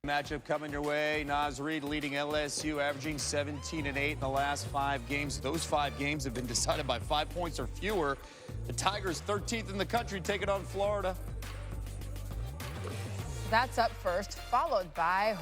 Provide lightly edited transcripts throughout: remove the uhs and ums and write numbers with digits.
Matchup coming your way. Naz Reid leading LSU, averaging 17 and 8 in the last 5 games. Those 5 games have been decided by 5 points or fewer. The Tigers, 13th in the country, taking on Florida. That's up first, followed by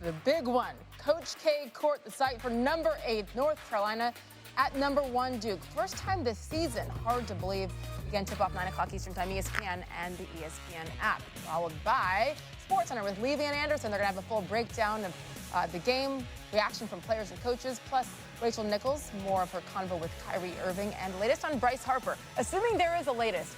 the big one. Coach K court the site for number 8 North Carolina at number 1 Duke. First time this season. Hard to believe. Again, tip off 9 o'clock Eastern Time, ESPN and the ESPN app. Followed by SportsCenter with Lee Van Anderson. They're going to have a full breakdown of the game, reaction from players and coaches, plus Rachel Nichols, more of her convo with Kyrie Irving, and the latest on Bryce Harper. Assuming there is a latest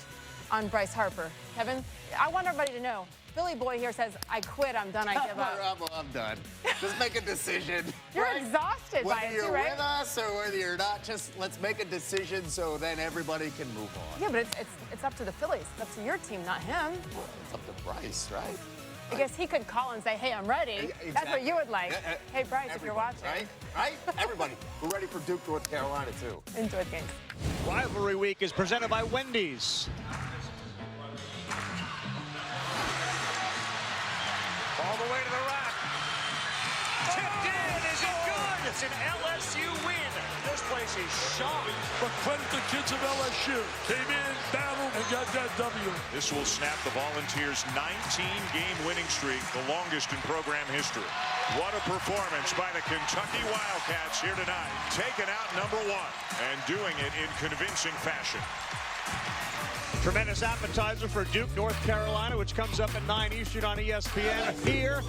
on Bryce Harper. Kevin, I want everybody to know, Billy Boy here says, I quit, I'm done, I give up. I'm done. Just make a decision. You're exhausted by it, too, right? Whether you're with us or whether you're not, just let's make a decision so then everybody can move on. Yeah, but it's up to the Phillies. It's up to your team, not him. Well, it's up to Bryce, right? I guess he could call and say, hey, I'm ready. Exactly. That's what you would like. Hey, Bryce, if you're watching. Right? Everybody. We're ready for Duke, North Carolina, too. Enjoy the games. Rivalry Week is presented by Wendy's. All the way to the rack. Tipped in. Is it good? It's an LSU win. This place is shocked. But credit the kids of LSU. Came in, battled, and got that W. This will snap the Volunteers' 19-game winning streak, the longest in program history. What a performance by the Kentucky Wildcats here tonight. Taking out number 1 and doing it in convincing fashion. Tremendous appetizer for Duke, North Carolina, which comes up at 9 Eastern on ESPN. Here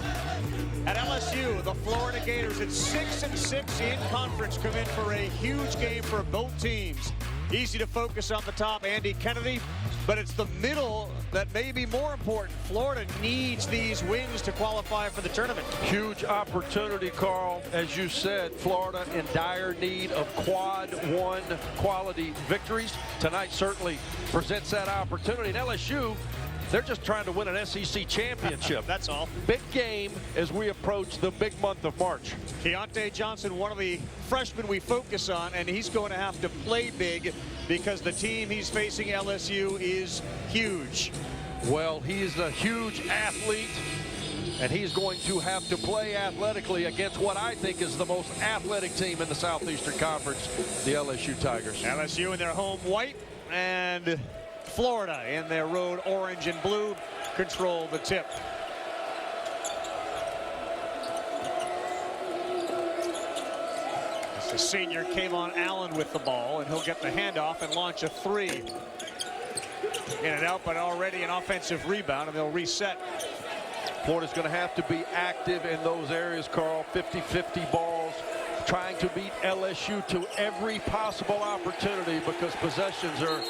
at LSU, the Florida Gators at 6-6 in conference come in for a huge game for both teams. Easy to focus on the top, Andy Kennedy, but it's the middle that may be more important. Florida needs these wins to qualify for the tournament. Huge opportunity, Carl. As you said, Florida in dire need of quad 1 quality victories. Tonight certainly presents that opportunity. And LSU, they're just trying to win an SEC championship. That's all. Big game as we approach the big month of March. Keontae Johnson, one of the freshmen we focus on, and he's going to have to play big because the team he's facing, LSU, is huge. Well, he is a huge athlete, and he's going to have to play athletically against what I think is the most athletic team in the Southeastern Conference, the LSU Tigers. LSU in their home white, and Florida in their road orange and blue control the tip. It's the senior Kayvon Allen with the ball, and he'll get the handoff and launch a 3. In and out, but already an offensive rebound, and they'll reset. Florida's going to have to be active in those areas, Carl. 50-50 balls, trying to beat LSU to every possible opportunity because possessions are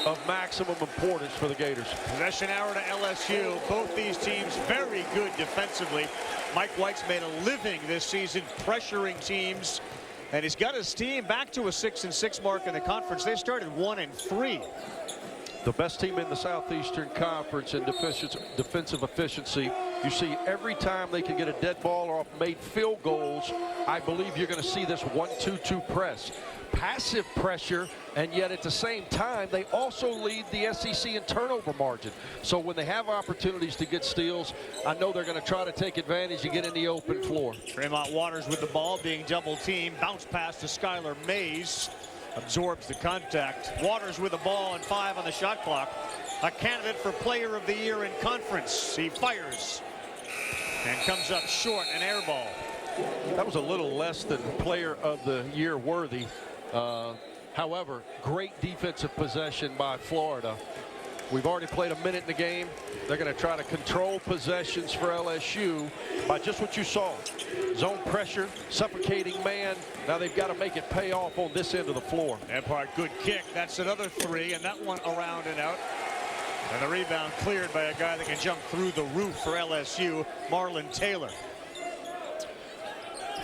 of maximum importance for the Gators. Possession hour to LSU. Both these teams very good defensively. Mike White's made a living this season pressuring teams, and he's got his team back to a 6-6 mark in the conference. They started 1-3. The best team in the Southeastern Conference in defensive efficiency. You see every time they can get a dead ball or made field goals, I believe you're going to see this 1-2-2 press. Passive pressure, and yet at the same time, they also lead the SEC in turnover margin. So when they have opportunities to get steals, I know they're going to try to take advantage and get in the open floor. Tremont Waters with the ball, being double teamed. Bounce pass to Skylar Mays. Absorbs the contact. Waters with the ball and 5 on the shot clock. A candidate for player of the year in conference. He fires and comes up short, an air ball. That was a little less than player of the year worthy. However, great defensive possession by Florida. We've already played a minute in the game. They're going to try to control possessions for LSU by just what you saw. Zone pressure, suffocating man. Now they've got to make it pay off on this end of the floor. Empire, good kick. That's another 3, and that one around and out. And the rebound cleared by a guy that can jump through the roof for LSU, Marlon Taylor.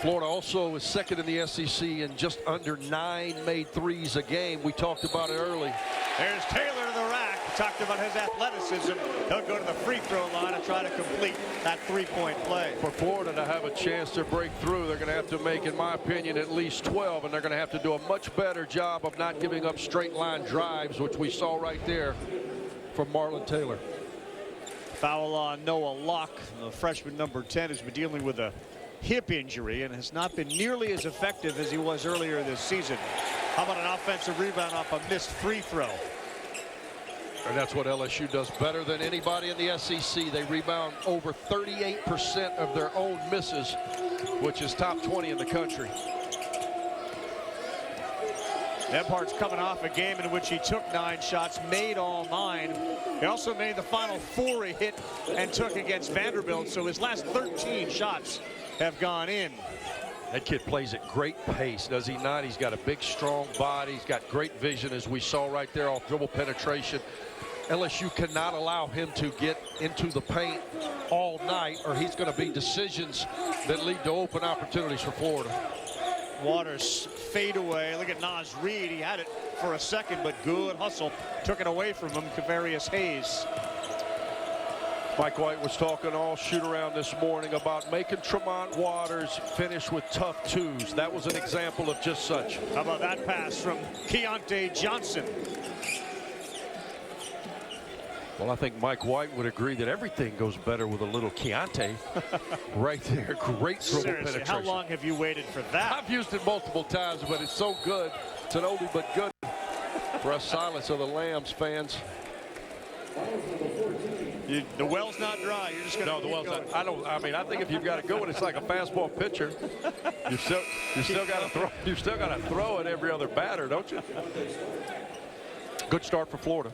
Florida also is second in the SEC in just under 9 made threes a game. We talked about it early. There's Taylor to the rack. Talked about his athleticism. He'll go to the free throw line and try to complete that 3-point play. For Florida to have a chance to break through, they're going to have to make, in my opinion, at least 12, and they're going to have to do a much better job of not giving up straight line drives, which we saw right there from Marlon Taylor. Foul on Noah Locke, the freshman number 10, who's been dealing with a hip injury and has not been nearly as effective as he was earlier this season. How about an offensive rebound off a missed free throw? And that's what LSU does better than anybody in the SEC. They rebound over 38% of their own misses, which is top 20 in the country. Nebhart's coming off a game in which he took 9 shots, made all 9. He also made the final 4 he hit and took against Vanderbilt, so his last 13 shots have gone in. That kid plays at great pace, does he not? He's got a big, strong body. He's got great vision, as we saw right there off dribble penetration. LSU cannot allow him to get into the paint all night, or he's going to be decisions that lead to open opportunities for Florida. Waters fade away. Look at Naz Reid. He had it for a second, but good hustle took it away from him. Kavarius Hayes. Mike White was talking all shoot around this morning about making Tremont Waters finish with tough twos. That was an example of just such. How about that pass from Keontae Johnson? Well, I think Mike White would agree that everything goes better with a little Keontae. Right there, great dribble penetration. How long have you waited for that? I've used it multiple times, but it's so good. It's an oldie but good for us Silence of the Lambs fans. The well's not dry. You're just going to. No, the well's not. I think if you've got to go and it's like a fastball pitcher, you still got to throw. You still got to throw it every other batter, don't you? Good start for Florida.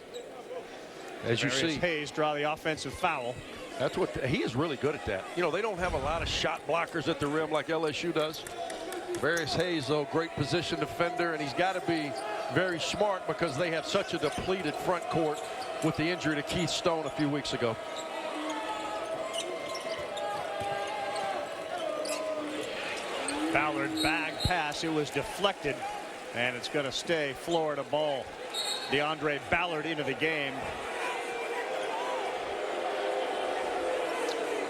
As you see, Hayes draw the offensive foul. That's what he is really good at that. You know, they don't have a lot of shot blockers at the rim like LSU does. Kavarius Hayes, though, great position defender, and he's got to be very smart because they have such a depleted front court with the injury to Keith Stone a few weeks ago. Ballard bag pass. It was deflected, and it's going to stay Florida ball. DeAndre Ballard into the game.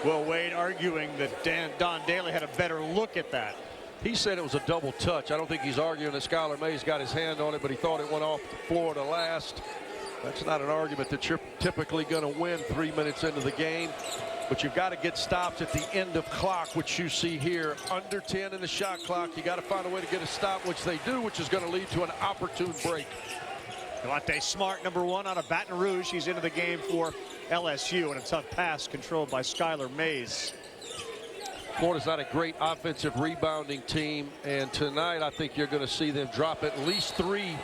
Will Wade arguing that Don Daly had a better look at that. He said it was a double touch. I don't think he's arguing that Skylar Mays got his hand on it, but he thought it went off Florida last. That's not an argument that you're typically going to win 3 minutes into the game. But you've got to get stops at the end of clock, which you see here. Under 10 in the shot clock. You got to find a way to get a stop, which they do, which is going to lead to an opportune break. Delonte Smart, number 1 out of Baton Rouge. He's into the game for LSU, and a tough pass controlled by Skylar Mays. Florida's not a great offensive rebounding team, and tonight I think you're going to see them drop at least 3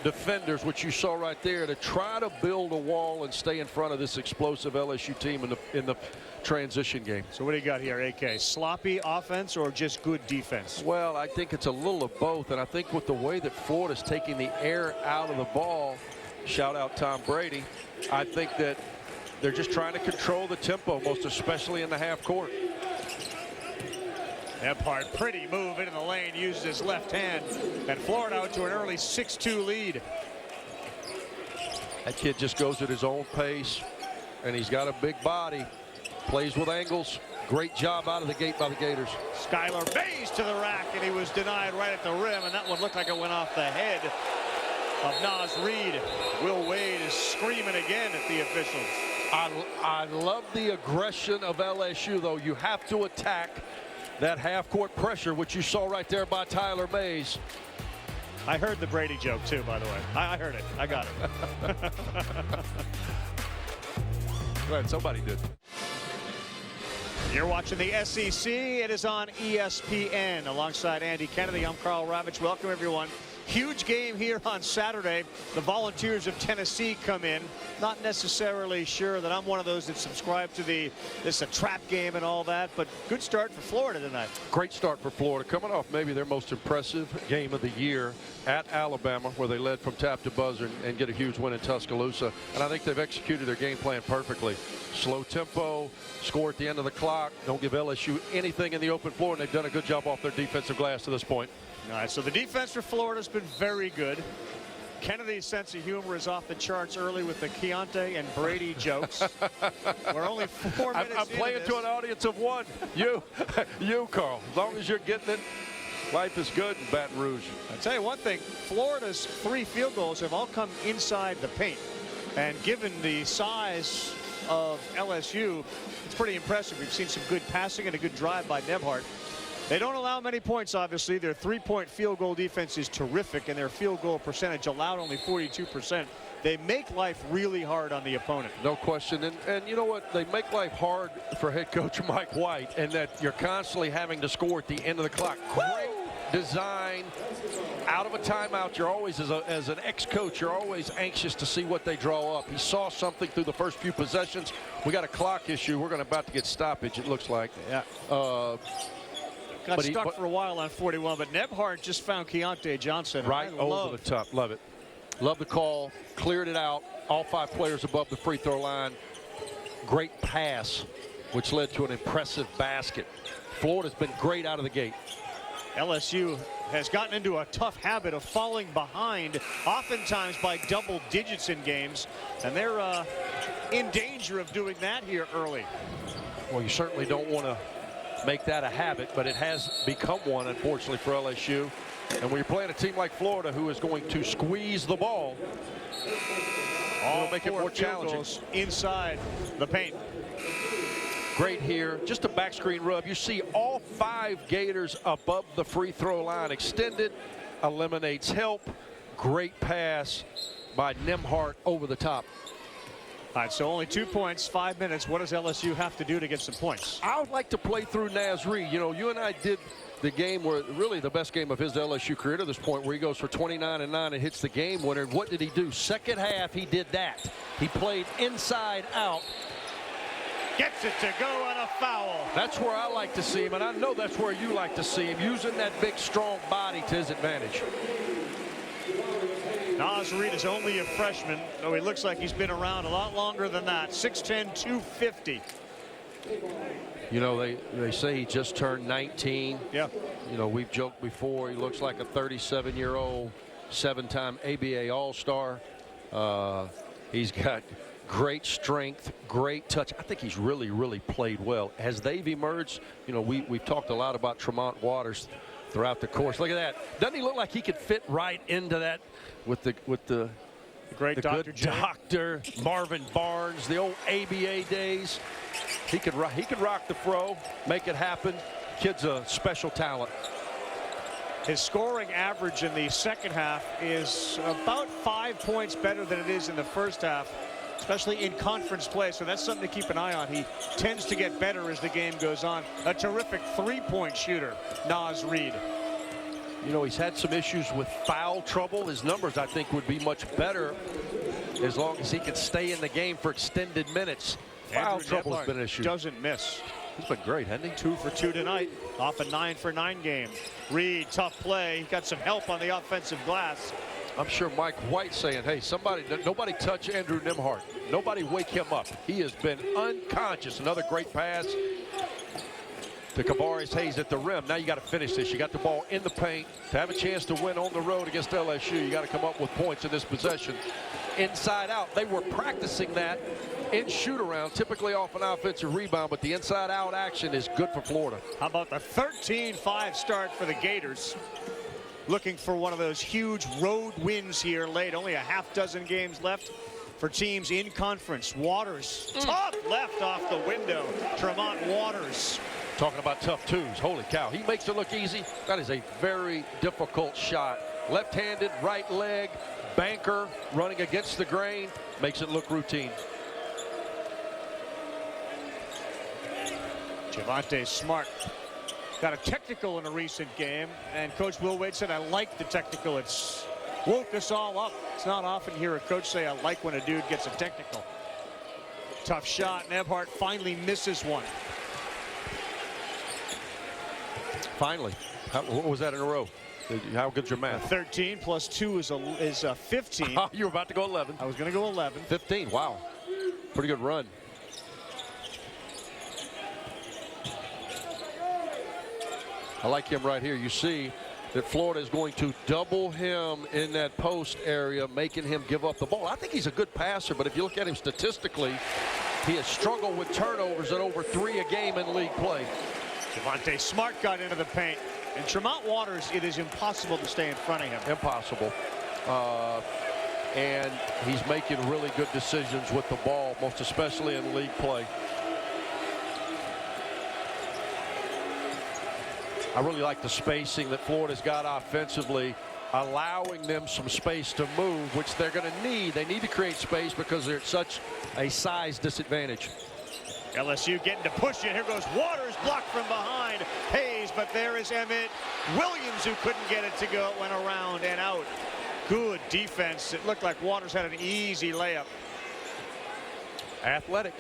defenders, which you saw right there, to try to build a wall and stay in front of this explosive LSU team in the transition game. So what do you got here, AK? Sloppy offense or just good defense? Well, I think it's a little of both, and I think with the way that Florida's taking the air out of the ball, shout out Tom Brady, I think that they're just trying to control the tempo, most especially in the half court. Nebhart, pretty move into the lane, uses his left hand, and Florida out to an early 6-2 lead. That kid just goes at his own pace, and he's got a big body, plays with angles. Great job out of the gate by the Gators. Skylar Mays to the rack, and he was denied right at the rim, and that one looked like it went off the head of Naz Reid. Will Wade is screaming again at the officials. I love the aggression of LSU, though. You have to attack that half-court pressure, which you saw right there by Tyler Mays. I heard the Brady joke, too, by the way. I heard it. I got it. Glad somebody did. You're watching the SEC. It is on ESPN. Alongside Andy Kennedy, I'm Carl Ravitch. Welcome, everyone. Huge game here on Saturday. The Volunteers of Tennessee come in. Not necessarily sure that I'm one of those that subscribe to this a trap game and all that, but good start for Florida tonight. Great start for Florida, coming off maybe their most impressive game of the year at Alabama, where they led from tap to buzzer and get a huge win in Tuscaloosa. And I think they've executed their game plan perfectly. Slow tempo, score at the end of the clock, don't give LSU anything in the open floor, and they've done a good job off their defensive glass to this point. All right, so the defense for Florida has been very good. Kennedy's sense of humor is off the charts early with the Keontae and Brady jokes. We're only 4 minutes I'm playing to an audience of 1. You, Carl. As long as you're getting it, life is good in Baton Rouge. I'll tell you one thing. Florida's 3 field goals have all come inside the paint. And given the size of LSU. It's pretty impressive. We've seen some good passing and a good drive by Nebhart. They don't allow many points, obviously. Their three-point field goal defense is terrific, and their field goal percentage allowed only 42%. They make life really hard on the opponent. No question. And you know what? They make life hard for head coach Mike White, and that you're constantly having to score at the end of the clock. Great design. Out of a timeout, you're always, as an ex-coach, you're always anxious to see what they draw up. He saw something through the first few possessions. We got a clock issue. We're about to get stoppage, it looks like. Yeah. Got stuck for a while on 41, but Nebhart just found Keontae Johnson. Right over the top. Love it. Love the call. Cleared it out. All 5 players above the free throw line. Great pass, which led to an impressive basket. Florida's been great out of the gate. LSU has gotten into a tough habit of falling behind, oftentimes by double digits in games, and they're in danger of doing that here early. Well, you certainly don't want to make that a habit, but it has become one, unfortunately, for LSU. And when you're playing a team like Florida, who is going to squeeze the ball, it'll make it more challenging. Inside the paint. Great here. Just a back screen rub. You see all 5 Gators above the free throw line. Extended, eliminates help. Great pass by Nembhard over the top. All right, so only 2 points, 5 minutes. What does LSU have to do to get some points? I would like to play through Naz Reid. You know, you and I did the game where really the best game of his LSU career to this point, where he goes for 29 and 9 and hits the game winner. What did he do? Second half, he did that. He played inside out. Gets it to go on a foul. That's where I like to see him, and I know that's where you like to see him, using that big, strong body to his advantage. Naz Reid is only a freshman, though he looks like he's been around a lot longer than that. 6'10", 250. You know, they say he just turned 19. Yeah. You know, we've joked before, he looks like a 37-year-old, 7-time ABA All-Star. He's got great strength, great touch. I think he's really, really played well. As they've emerged, you know, we've talked a lot about Tremont Waters throughout the course. Look at that. Doesn't he look like he could fit right into that with the great Dr. good doctor, Marvin Barnes, the old ABA days. He could rock the fro, make it happen. Kid's a special talent. His scoring average in the second half is about 5 points better than it is in the first half, especially in conference play. So that's something to keep an eye on. He tends to get better as the game goes on. A terrific three-point shooter, Naz Reid. You know, he's had some issues with foul trouble. His numbers, I think, would be much better as long as he can stay in the game for extended minutes. Foul trouble has been an issue. Doesn't miss. He's been great, hasn't he? 2 for 2 tonight, off a 9-for-9 game. Reid, tough play. He got some help on the offensive glass. I'm sure Mike White saying, hey, nobody touch Andrew Nembhard. Nobody wake him up. He has been unconscious. Another great pass to Kavaris Hayes at the rim. Now you got to finish this. You got the ball in the paint. To have a chance to win on the road against LSU, you got to come up with points in this possession. Inside out, they were practicing that in shoot-around, typically off an offensive rebound, but the inside-out action is good for Florida. How about the 13-5 start for the Gators? Looking for one of those huge road wins here late. Only a half dozen games left for teams in conference. Waters, top left off the window. Tremont Waters. Talking about tough twos. Holy cow. He makes it look easy. That is a very difficult shot. Left-handed, right leg, banker, running against the grain. Makes it look routine. Javonte Smart got a technical in a recent game, and Coach Will Wade said, I like the technical. It's woke us all up. It's not often you hear a coach say, I like when a dude gets a technical. Tough shot. Nembhard finally misses one. Finally. What was that in a row? How good's your math? 13 plus 2 is 15. You were about to go 11. I was going to go 11. 15. Wow. Pretty good run. I like him right here. You see that Florida is going to double him in that post area, making him give up the ball. I think he's a good passer, but if you look at him statistically, he has struggled with turnovers at over 3 a game in league play. Javonte Smart got into the paint. And Tremont Waters, it is impossible to stay in front of him. Impossible. and he's making really good decisions with the ball, most especially in league play. I really like the spacing that Florida's got offensively, allowing them some space to move, which they're going to need. They need to create space because they're at such a size disadvantage. LSU getting to push it. Here goes Waters, blocked from behind Hayes, but there is Emmett Williams, who couldn't get it to go. It went around and out. Good defense. It looked like Waters had an easy layup. Athletic.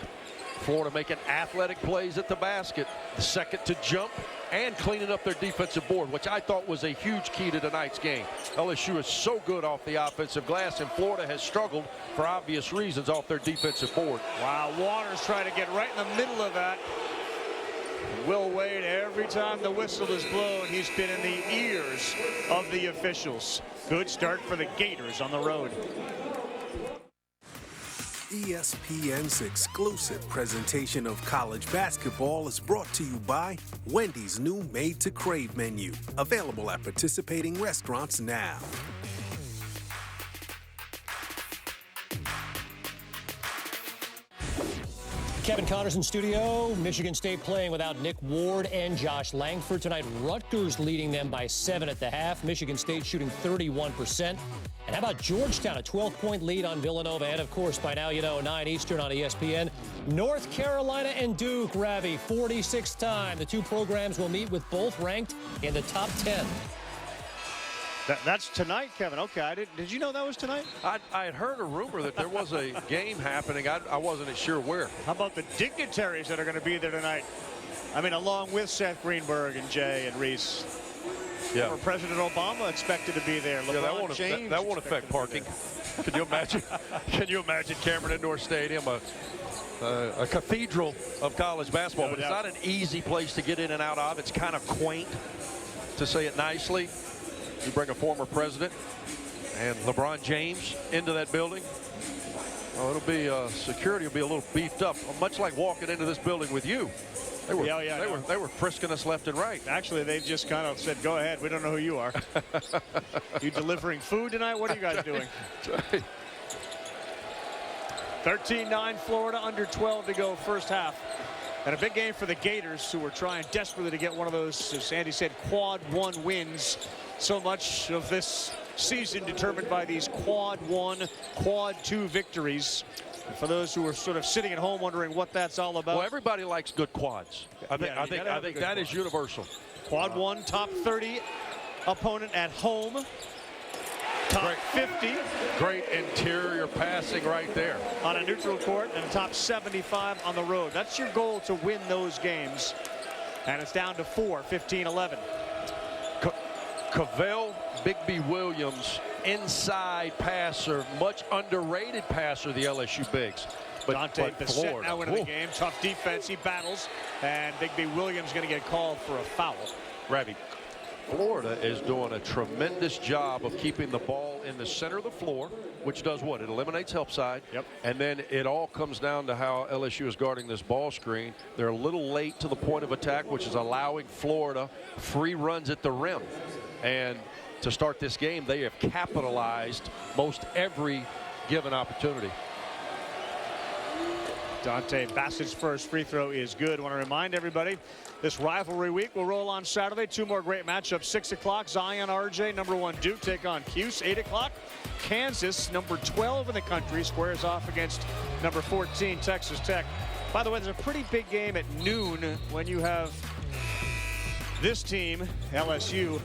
Florida making athletic plays at the basket. The second to jump and cleaning up their defensive board, which I thought was a huge key to tonight's game. LSU is so good off the offensive glass, and Florida has struggled for obvious reasons off their defensive board. Wow, Waters trying to get right in the middle of that. Will Wade, every time the whistle is blown, he's been in the ears of the officials. Good start for the Gators on the road. ESPN's exclusive presentation of college basketball is brought to you by Wendy's new Made to Crave menu, available at participating restaurants now. Kevin Connors in studio. Michigan State playing without Nick Ward and Josh Langford tonight. Rutgers leading them by 7 at the half. Michigan State shooting 31%. And how about Georgetown, a 12-point lead on Villanova? And, of course, by now you know, 9 Eastern on ESPN. North Carolina and Duke, Ravi, 46th time. The two programs will meet with both ranked in the top 10. That's tonight, Kevin. Okay, did you know that was tonight? I had heard a rumor that there was a game happening. I wasn't sure where. How about the dignitaries that are going to be there tonight? I mean, along with Seth Greenberg and Jay and Reese. Yeah. Former President Obama expected to be there. LeBron James that won't affect parking. Can you imagine? Can you imagine Cameron Indoor Stadium, a cathedral of college basketball? No but doubt. It's not an easy place to get in and out of. It's kind of quaint, to say it nicely. You bring a former president and LeBron James into that building. Oh, it'll be security will be a little beefed up, much like walking into this building with you. They were frisking us left and right. Actually, they just kind of said, "Go ahead. We don't know who you are." You delivering food tonight? What are you guys doing? 13-9 Florida, under 12 to go first half. And a big game for the Gators, who were trying desperately to get one of those, as Andy said, quad one wins. So much of this season determined by these quad one, quad two victories. And for those who are sort of sitting at home wondering what that's all about. Well, everybody likes good quads. I think that is universal. Quad one, top 30 opponent at home. Top 50. Great interior passing right there. On a neutral court, and top 75 on the road. That's your goal, to win those games. And it's down to 4, 15-11. Cavell Bigby Williams, inside passer, much underrated passer, the LSU Bigs. Dante Bissett Florida, now into the game. Tough defense. He battles. And Bigby Williams going to get called for a foul. Ravi, Florida is doing a tremendous job of keeping the ball in the center of the floor, which does what? It eliminates help side. Yep. And then it all comes down to how LSU is guarding this ball screen. They're a little late to the point of attack, which is allowing Florida free runs at the rim. And to start this game, they have capitalized most every given opportunity. Dante Bassett's first free throw is good. I want to remind everybody, this rivalry week will roll on Saturday. Two more great matchups. 6 o'clock, Zion RJ, number 1 Duke, take on Cuse. 8 o'clock, Kansas, number 12 in the country, squares off against number 14, Texas Tech. By the way, there's a pretty big game at noon when you have this team, LSU,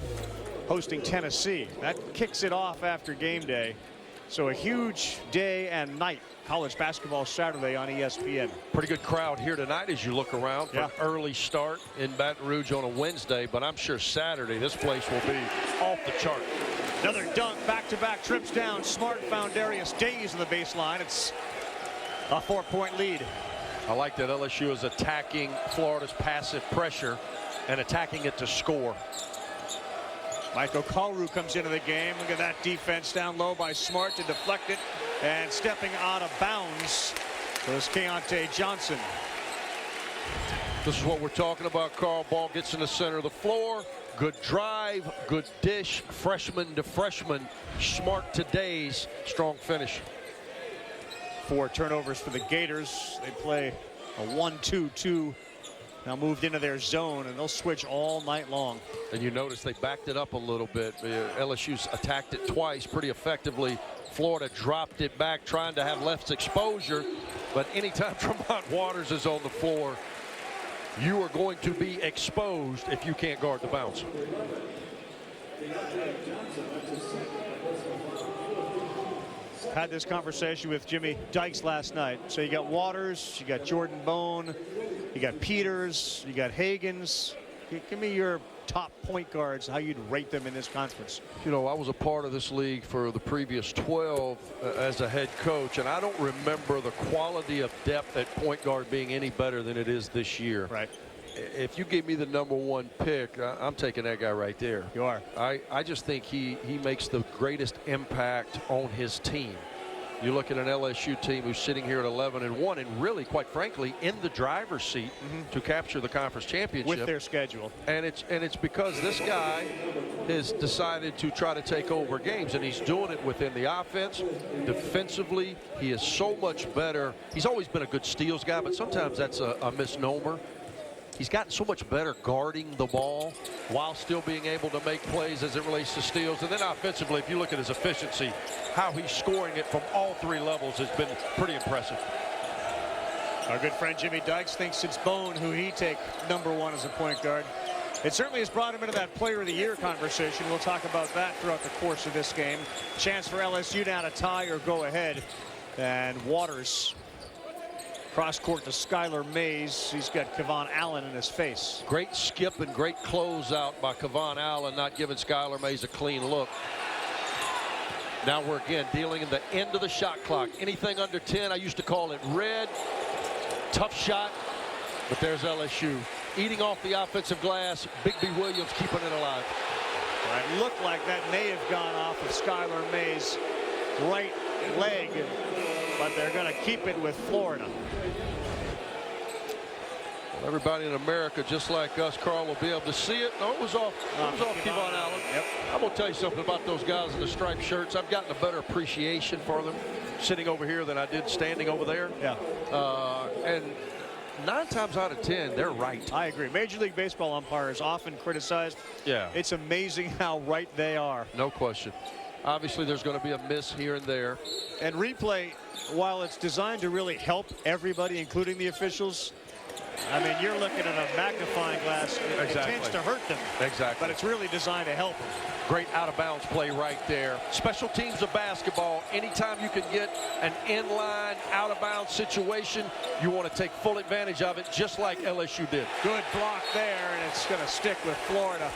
hosting Tennessee. That kicks it off after game day. So a huge day and night. College basketball Saturday on ESPN. Pretty good crowd here tonight as you look around for an early start in Baton Rouge on a Wednesday, but I'm sure Saturday this place will be off the chart. Another dunk, back-to-back trips down. Smart found Darius Days on the baseline. It's a 4-point lead. I like that LSU is attacking Florida's passive pressure and attacking it to score. Michael Kalu comes into the game. Look at that defense down low by Smart to deflect it. And stepping out of bounds was Keontae Johnson. This is what we're talking about, Carl. Ball gets in the center of the floor. Good drive, good dish, freshman to freshman. Smart today's strong finish. 4 turnovers for the Gators. They play a 1-2-2. Now moved into their zone, and they'll switch all night long. And you notice they backed it up a little bit. LSU's attacked it twice pretty effectively. Florida dropped it back, trying to have less exposure. But anytime Tremont Waters is on the floor, you are going to be exposed if you can't guard the bounce. Had this conversation with Jimmy Dykes last night. So you got Waters, you got Jordan Bone, you got Peters, you got Hagens. Give me your top point guards, how you'd rate them in this conference. You know, I was a part of this league for the previous 12 as a head coach, and I don't remember the quality of depth at point guard being any better than it is this year. Right. If you give me the #1 pick, I'm taking that guy right there. You are. I just think he makes the greatest impact on his team. You look at an LSU team who's sitting here at 11-1 and really, quite frankly, in the driver's seat to capture the conference championship with their schedule. And it's because this guy has decided to try to take over games, and he's doing it within the offense. Defensively, he is so much better. He's always been a good steals guy, but sometimes that's a misnomer. He's gotten so much better guarding the ball while still being able to make plays as it relates to steals. And then offensively, if you look at his efficiency, how he's scoring it from all 3 levels has been pretty impressive. Our good friend Jimmy Dykes thinks it's Bone who he take #1 as a point guard. It certainly has brought him into that player of the year conversation. We'll talk about that throughout the course of this game. Chance for LSU now to tie or go ahead. And Waters cross court to Skylar Mays. He's got Kevon Allen in his face. Great skip and great closeout by Kevon Allen, not giving Skylar Mays a clean look. Now we're again dealing in the end of the shot clock. Anything under 10, I used to call it red. Tough shot, but there's LSU eating off the offensive glass. Big B Williams keeping it alive. It looked like that may have gone off of Skylar Mays' right leg, but they're going to keep it with Florida. Well, everybody in America, just like us, Carl, will be able to see it. No, it was off. It was off Kevon Allen. Yep. I'm going to tell you something about those guys in the striped shirts. I've gotten a better appreciation for them sitting over here than I did standing over there. Yeah. And 9 times out of 10, they're right. I agree. Major League Baseball umpires often criticized. Yeah. It's amazing how right they are. No question. Obviously, there's going to be a miss here and there. And replay, while it's designed to really help everybody, including the officials, I mean, you're looking at a magnifying glass. It tends to hurt them. Exactly. But it's really designed to help them. Great out-of-bounds play right there. Special teams of basketball, anytime you can get an in-line, out-of-bounds situation, you want to take full advantage of it, just like LSU did. Good block there, and it's going to stick with Florida.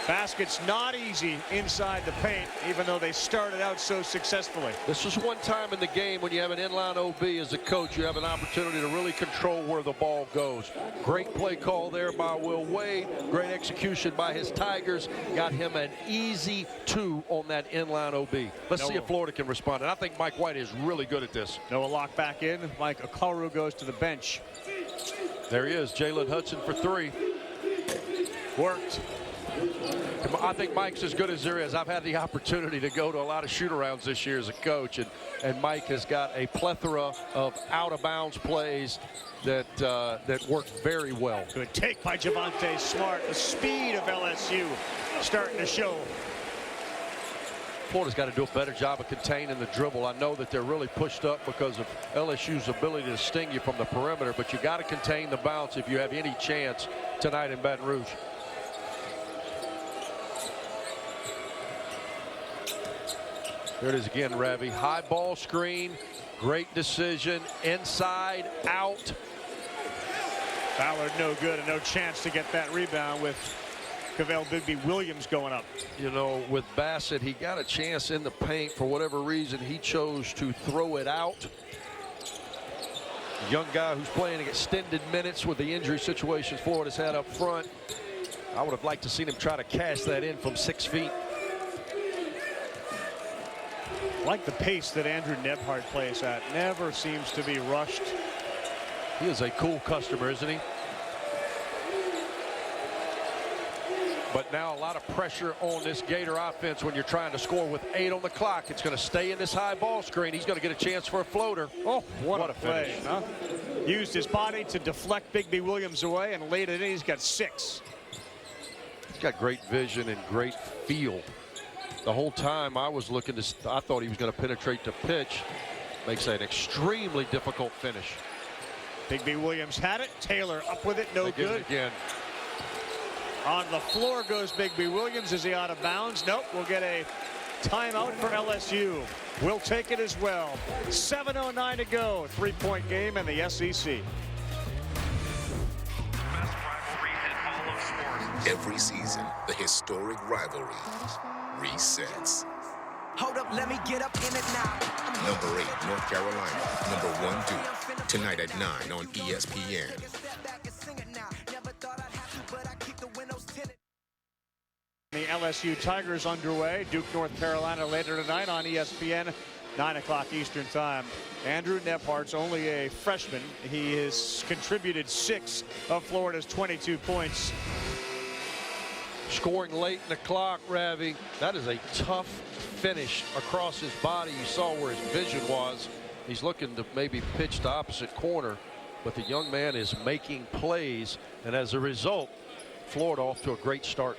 Basket's not easy inside the paint, even though they started out so successfully. This is one time in the game when you have an inline OB as a coach, you have an opportunity to really control where the ball goes. Great play call there by Will Wade. Great execution by his Tigers. Got him an easy 2 on that inline OB. Let's see if Florida can respond. And I think Mike White is really good at this. Noah Locke back in. Mike Okoro goes to the bench. There he is, Jalen Hudson for 3. Worked. I think Mike's as good as there is. I've had the opportunity to go to a lot of shoot-arounds this year as a coach, and Mike has got a plethora of out-of-bounds plays that work very well. Good take by Javonte Smart. The speed of LSU starting to show. Florida's got to do a better job of containing the dribble. I know that they're really pushed up because of LSU's ability to sting you from the perimeter, but you got to contain the bounce if you have any chance tonight in Baton Rouge. There it is again, Ravi. High ball screen. Great decision. Inside, out. Ballard no good and no chance to get that rebound with Cavell Bigby Williams going up. You know, with Bassett, he got a chance in the paint. For whatever reason, he chose to throw it out. Young guy who's playing extended minutes with the injury situations Florida's had up front. I would have liked to seen him try to cash that in from 6 feet. Like the pace that Andrew Nebhart plays at. Never seems to be rushed. He is a cool customer, isn't he? But now a lot of pressure on this Gator offense when you're trying to score with 8 on the clock. It's going to stay in this high ball screen. He's going to get a chance for a floater. Oh, what a finish. play, huh? Used his body to deflect Bigby Williams away and laid it in. He's got 6. He's got great vision and great feel. The whole time I was looking to, I thought he was going to penetrate the pitch. Makes an extremely difficult finish. Bigby Williams had it. Taylor up with it, no good. Again. On the floor goes Bigby Williams. Is he out of bounds? Nope. We'll get a timeout for LSU. We'll take it as well. 7:09 to go. 3-point game in the SEC. Best rivalry in all of sports. Every season, the historic rivalry resets. Hold up, let me get up in it now. Number 8, North Carolina. Number 1, Duke. Tonight at 9 on ESPN. The LSU Tigers underway. Duke, North Carolina later tonight on ESPN, 9 o'clock Eastern time. Andrew Nephart's only a freshman. He has contributed 6 of Florida's 22 points. Scoring late in the clock, Ravi. That is a tough finish across his body. You saw where his vision was. He's looking to maybe pitch the opposite corner, but the young man is making plays, and as a result, Florida off to a great start.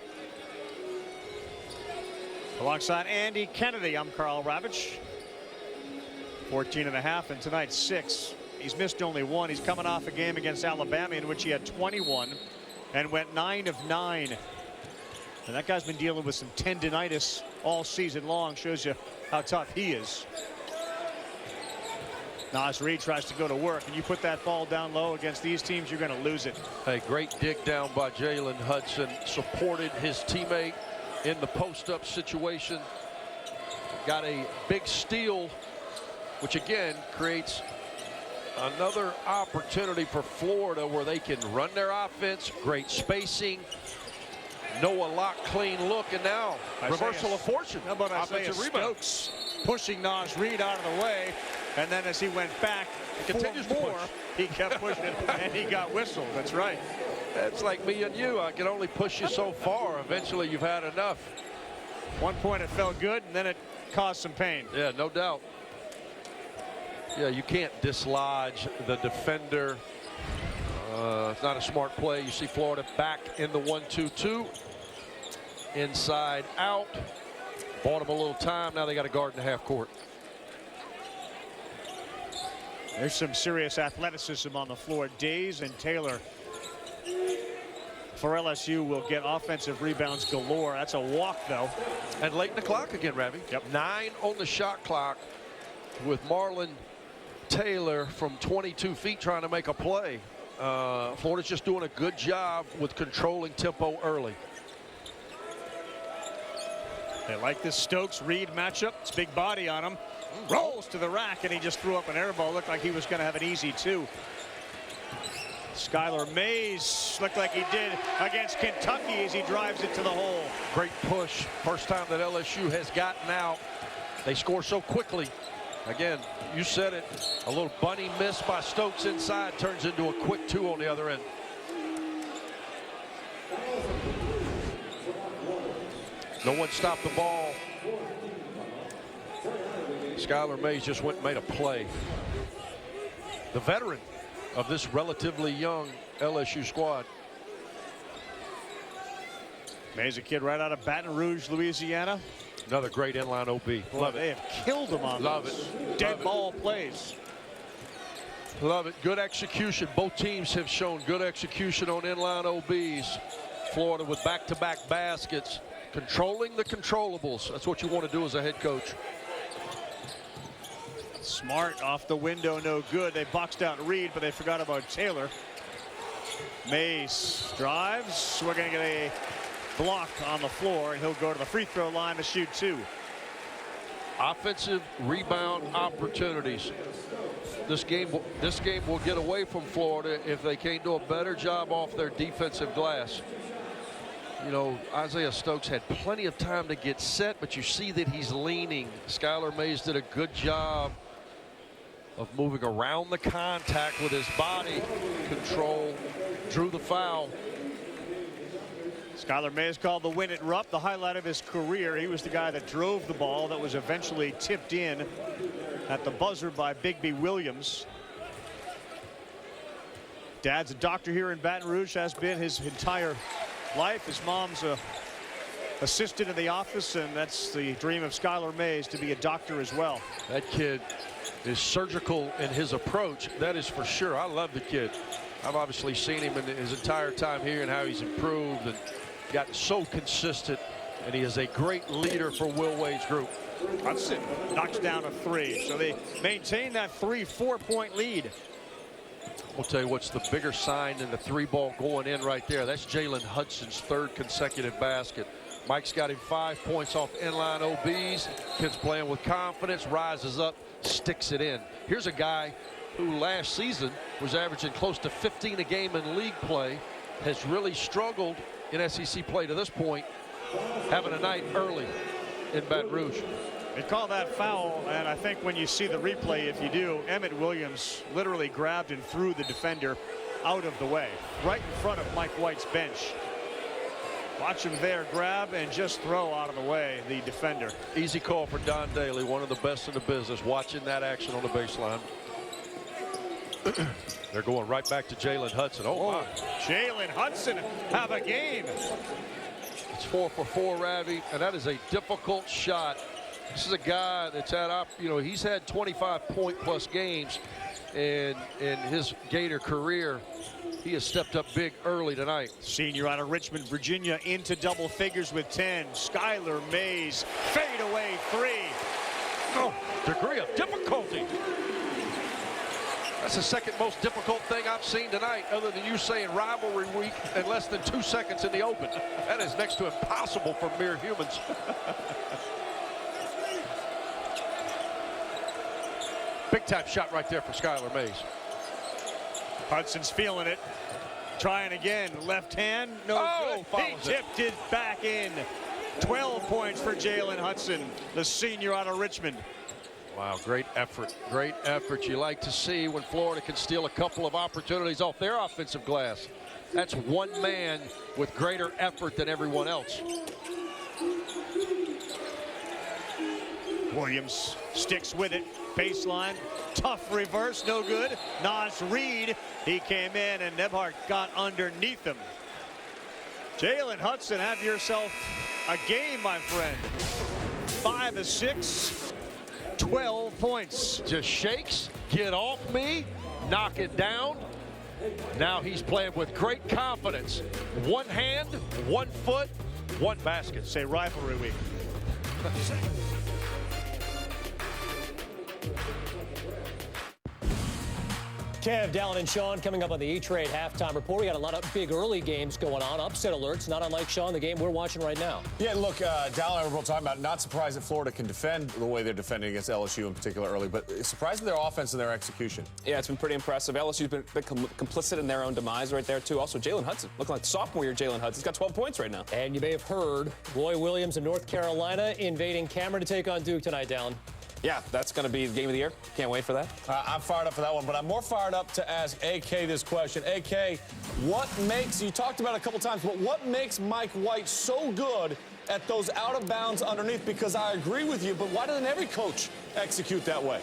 Alongside Andy Kennedy, I'm Carl Ravitch. 14.5, and tonight 6. He's missed only 1. He's coming off a game against Alabama in which he had 21 and went 9 of 9. And that guy's been dealing with some tendinitis all season long. Shows you how tough he is. Naz Reid tries to go to work, and you put that ball down low against these teams, you're going to lose it. A great dig down by Jalen Hudson. Supported his teammate in the post-up situation. Got a big steal, which again creates another opportunity for Florida where they can run their offense. Great spacing. Noah lock, clean look, and now reversal of fortune. How about offensive rebound? Stokes pushing Naz Reid out of the way, and then as he went back Continues to more, push. he kept pushing and he got whistled. That's right. That's like me and you. I can only push you so far. Eventually you've had enough. One point it felt good, and then it caused some pain. Yeah, no doubt. Yeah, you can't dislodge the defender. It's not a smart play. You see Florida back in the 1-2-2. Inside out. Bought them a little time. Now they got a guard in the half court. There's some serious athleticism on the floor. Days and Taylor for LSU will get offensive rebounds galore. That's a walk, though. And late in the clock again, Ravi. Yep. 9 on the shot clock with Marlon Taylor from 22 feet trying to make a play. Florida's just doing a good job with controlling tempo early. They like this Stokes-Reid matchup. It's big body on him. Rolls to the rack, and he just threw up an air ball. Looked like he was going to have an easy 2. Skylar Mays looked like he did against Kentucky as he drives it to the hole. Great push. First time that LSU has gotten out. They score so quickly. Again, you said it. A little bunny miss by Stokes inside turns into a quick 2 on the other end. No one stopped the ball. Skylar Mays just went and made a play. The veteran of this relatively young LSU squad. Mays, a kid right out of Baton Rouge, Louisiana. Another great inline OB. Love it. They have killed him on Love those it. dead Love it. ball plays. Love it. Good execution. Both teams have shown good execution on inline OBs. Florida with back-to-back baskets. Controlling the controllables. That's what you want to do as a head coach. Smart off the window, no good. They boxed out Reid, but they forgot about Taylor. Mays drives. We're going to get a block on the floor, and he'll go to the free throw line to shoot 2. Offensive rebound opportunities. This game will get away from Florida if they can't do a better job off their defensive glass. You know, Isaiah Stokes had plenty of time to get set, but you see that he's leaning. Skylar Mays did a good job of moving around the contact with his body. Control, drew the foul. Skylar Mays called the win at Rupp the highlight of his career. He was the guy that drove the ball that was eventually tipped in at the buzzer by Bigby Williams. Dad's a doctor here in Baton Rouge, has been his entire life. His mom's a assistant in the office, and that's the dream of Skylar Mays, to be a doctor as well. That kid is surgical in his approach, that is for sure. I love the kid. I've obviously seen him in his entire time here and how he's improved and gotten so consistent, and he is a great leader for Will Wade's group. Hudson knocks down a 3, so they maintain that 4-point lead. We'll tell you what's the bigger sign than the 3-ball going in right there. That's Jalen Hudson's 3rd consecutive basket. Mike's got him 5 points off inline OBs. Kid's playing with confidence, rises up, sticks it in. Here's a guy who last season was averaging close to 15 a game in league play, has really struggled in SEC play to this point, having a night early in Baton Rouge. They call that foul, and I think when you see the replay, if you do, Emmett Williams literally grabbed and threw the defender out of the way, right in front of Mike White's bench. Watch him there, grab and just throw out of the way the defender. Easy call for Don Daly, one of the best in the business, watching that action on the baseline. They're going right back to Jalen Hudson. Oh, my. Jalen Hudson have a game. It's 4 for 4, Ravi, and that is a difficult shot. This is a guy that's had, he's had 25-point-plus games in his Gator career. He has stepped up big early tonight. Senior out of Richmond, Virginia, into double figures with 10. Skylar Mays, fadeaway 3. Oh, degree of difficulty. That's the second most difficult thing I've seen tonight, other than you saying rivalry week and less than 2 seconds in the open. That is next to impossible for mere humans. Big time shot right there for Skylar Mays. Hudson's feeling it. Trying again. Left hand. No good. He tipped it back in. 12 points for Jalen Hudson, the senior out of Richmond. Wow, great effort. Great effort. You like to see when Florida can steal a couple of opportunities off their offensive glass. That's one man with greater effort than everyone else. Williams sticks with it. Baseline. Tough reverse. No good. Naz Reid. He came in and Nebhart got underneath him. Jalen Hudson, have yourself a game, my friend. 5 of 6. 12 points. Just shakes, get off me, knock it down. Now he's playing with great confidence. One hand, 1 foot, 1 basket. Say rivalry week. Kev, Dallin, and Sean coming up on the E-Trade halftime report. We got a lot of big early games going on. Upset alerts, not unlike, Sean, the game we're watching right now. Yeah, look, Dallin and I were talking about, not surprised that Florida can defend the way they're defending against LSU in particular early, but surprised at their offense and their execution. Yeah, it's been pretty impressive. LSU's been complicit in their own demise right there, too. Also, Jalen Hudson, looking like sophomore year Jalen Hudson. He's got 12 points right now. And you may have heard Roy Williams in North Carolina invading Cameron to take on Duke tonight, Dallin. Yeah, that's going to be the game of the year. Can't wait for that. I'm fired up for that one, but I'm more fired up to ask AK this question. AK, what makes, you talked about it a couple times, but what makes Mike White so good at those out of bounds underneath? Because I agree with you, but why doesn't every coach execute that way?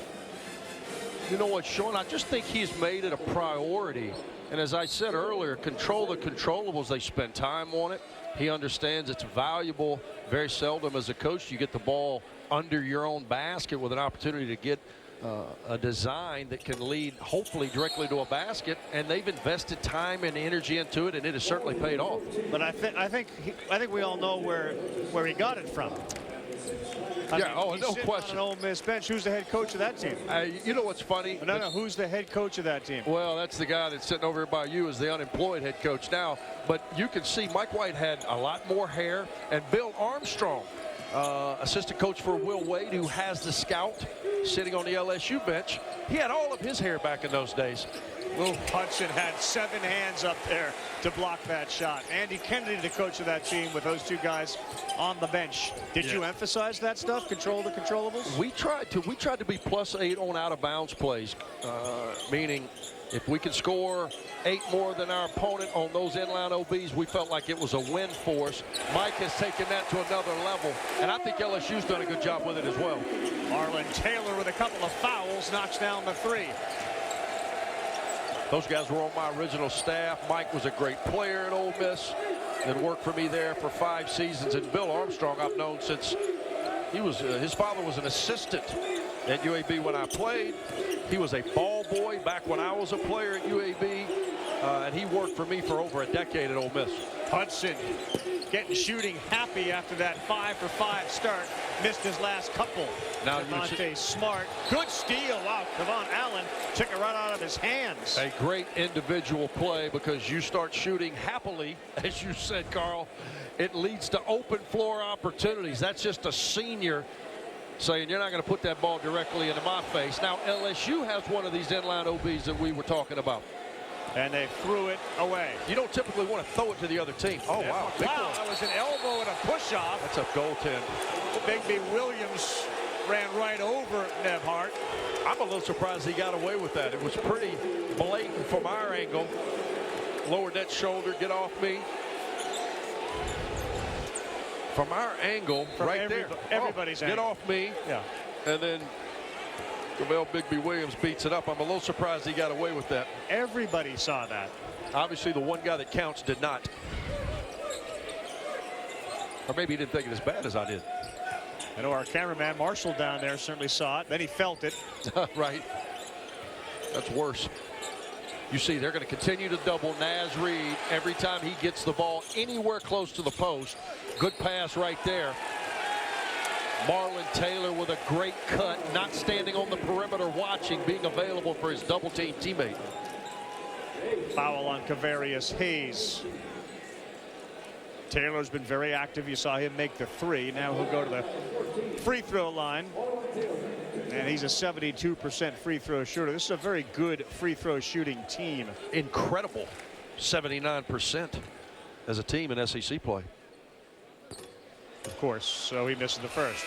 You know what, Sean, I just think he's made it a priority. And as I said earlier, control the controllables. They spend time on it. He understands it's valuable. Very seldom as a coach you get the ball under your own basket with an opportunity to get a design that can lead hopefully directly to a basket, and they've invested time and energy into it, and it has certainly paid off. But I think we all know where he got it from. No question. On an Ole Miss bench. Who's the head coach of that team? You know what's funny? No, who's the head coach of that team? Well, that's the guy that's sitting over here by you as the unemployed head coach now. But you can see Mike White had a lot more hair, and Bill Armstrong, assistant coach for Will Wade, who has the scout sitting on the LSU bench, he had all of his hair back in those days. Will Hudson had 7 hands up there to block that shot. Andy Kennedy, the coach of that team, with those 2 guys on the bench. Did you emphasize that stuff? Control the controllables? We tried to be +8 on out of bounds plays, meaning if we could score 8 more than our opponent on those inline OBs, we felt like it was a win for us. Mike has taken that to another level, and I think LSU's done a good job with it as well. Marlon Taylor with a couple of fouls knocks down the 3. Those guys were on my original staff. Mike was a great player at Ole Miss and worked for me there for 5 seasons. And Bill Armstrong I've known since he was his father was an assistant at UAB when I played. He was a ball boy back when I was a player at UAB, and he worked for me for over a decade at Ole Miss. Hudson getting shooting happy after that 5-for-5 start. Missed his last couple. Now Devontae Smart. Good steal. Wow, Kevon Allen took it right out of his hands. A great individual play, because you start shooting happily, as you said, Carl. It leads to open floor opportunities. That's just a senior saying, you're not going to put that ball directly into my face. Now, LSU has one of these inline OBs that we were talking about. And they threw it away. You don't typically want to throw it to the other team. Oh, yeah. wow. Wow, that was an elbow and a push-off. That's a goaltend. Bigby Williams ran right over Nebhart. I'm a little surprised he got away with that. It was pretty blatant from our angle. Lower that shoulder, get off me. From our angle, from right there. Everybody's angle. Get off me. Yeah. And then Gavel Bigby Williams beats it up. I'm a little surprised he got away with that. Everybody saw that. Obviously, the one guy that counts did not. Or maybe he didn't think it as bad as I did. I know our cameraman, Marshall, down there certainly saw it. Then he felt it. Right. That's worse. You see, they're going to continue to double Naz Reid every time he gets the ball anywhere close to the post. Good pass right there. Marlon Taylor with a great cut, not standing on the perimeter watching, being available for his double-team teammate. Foul on Kavarius Hayes. Taylor's been very active. You saw him make the 3. Now he'll go to the free throw line. And he's a 72% free throw shooter. This is a very good free throw shooting team. Incredible. 79% as a team in SEC play. Of course, so he misses the first.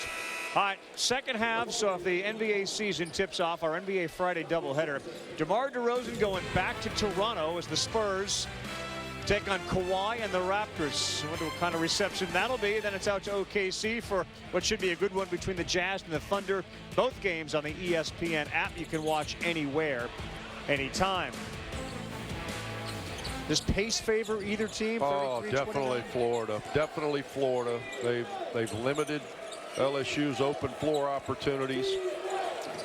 All right, second half, so if the NBA season tips off, our NBA Friday doubleheader, DeMar DeRozan going back to Toronto as the Spurs take on Kawhi and the Raptors. I wonder what kind of reception that'll be. Then it's out to OKC for what should be a good one between the Jazz and the Thunder. Both games on the ESPN app. You can watch anywhere, anytime. Does pace favor either team? Oh, definitely Florida. Definitely Florida. They've limited LSU's open floor opportunities,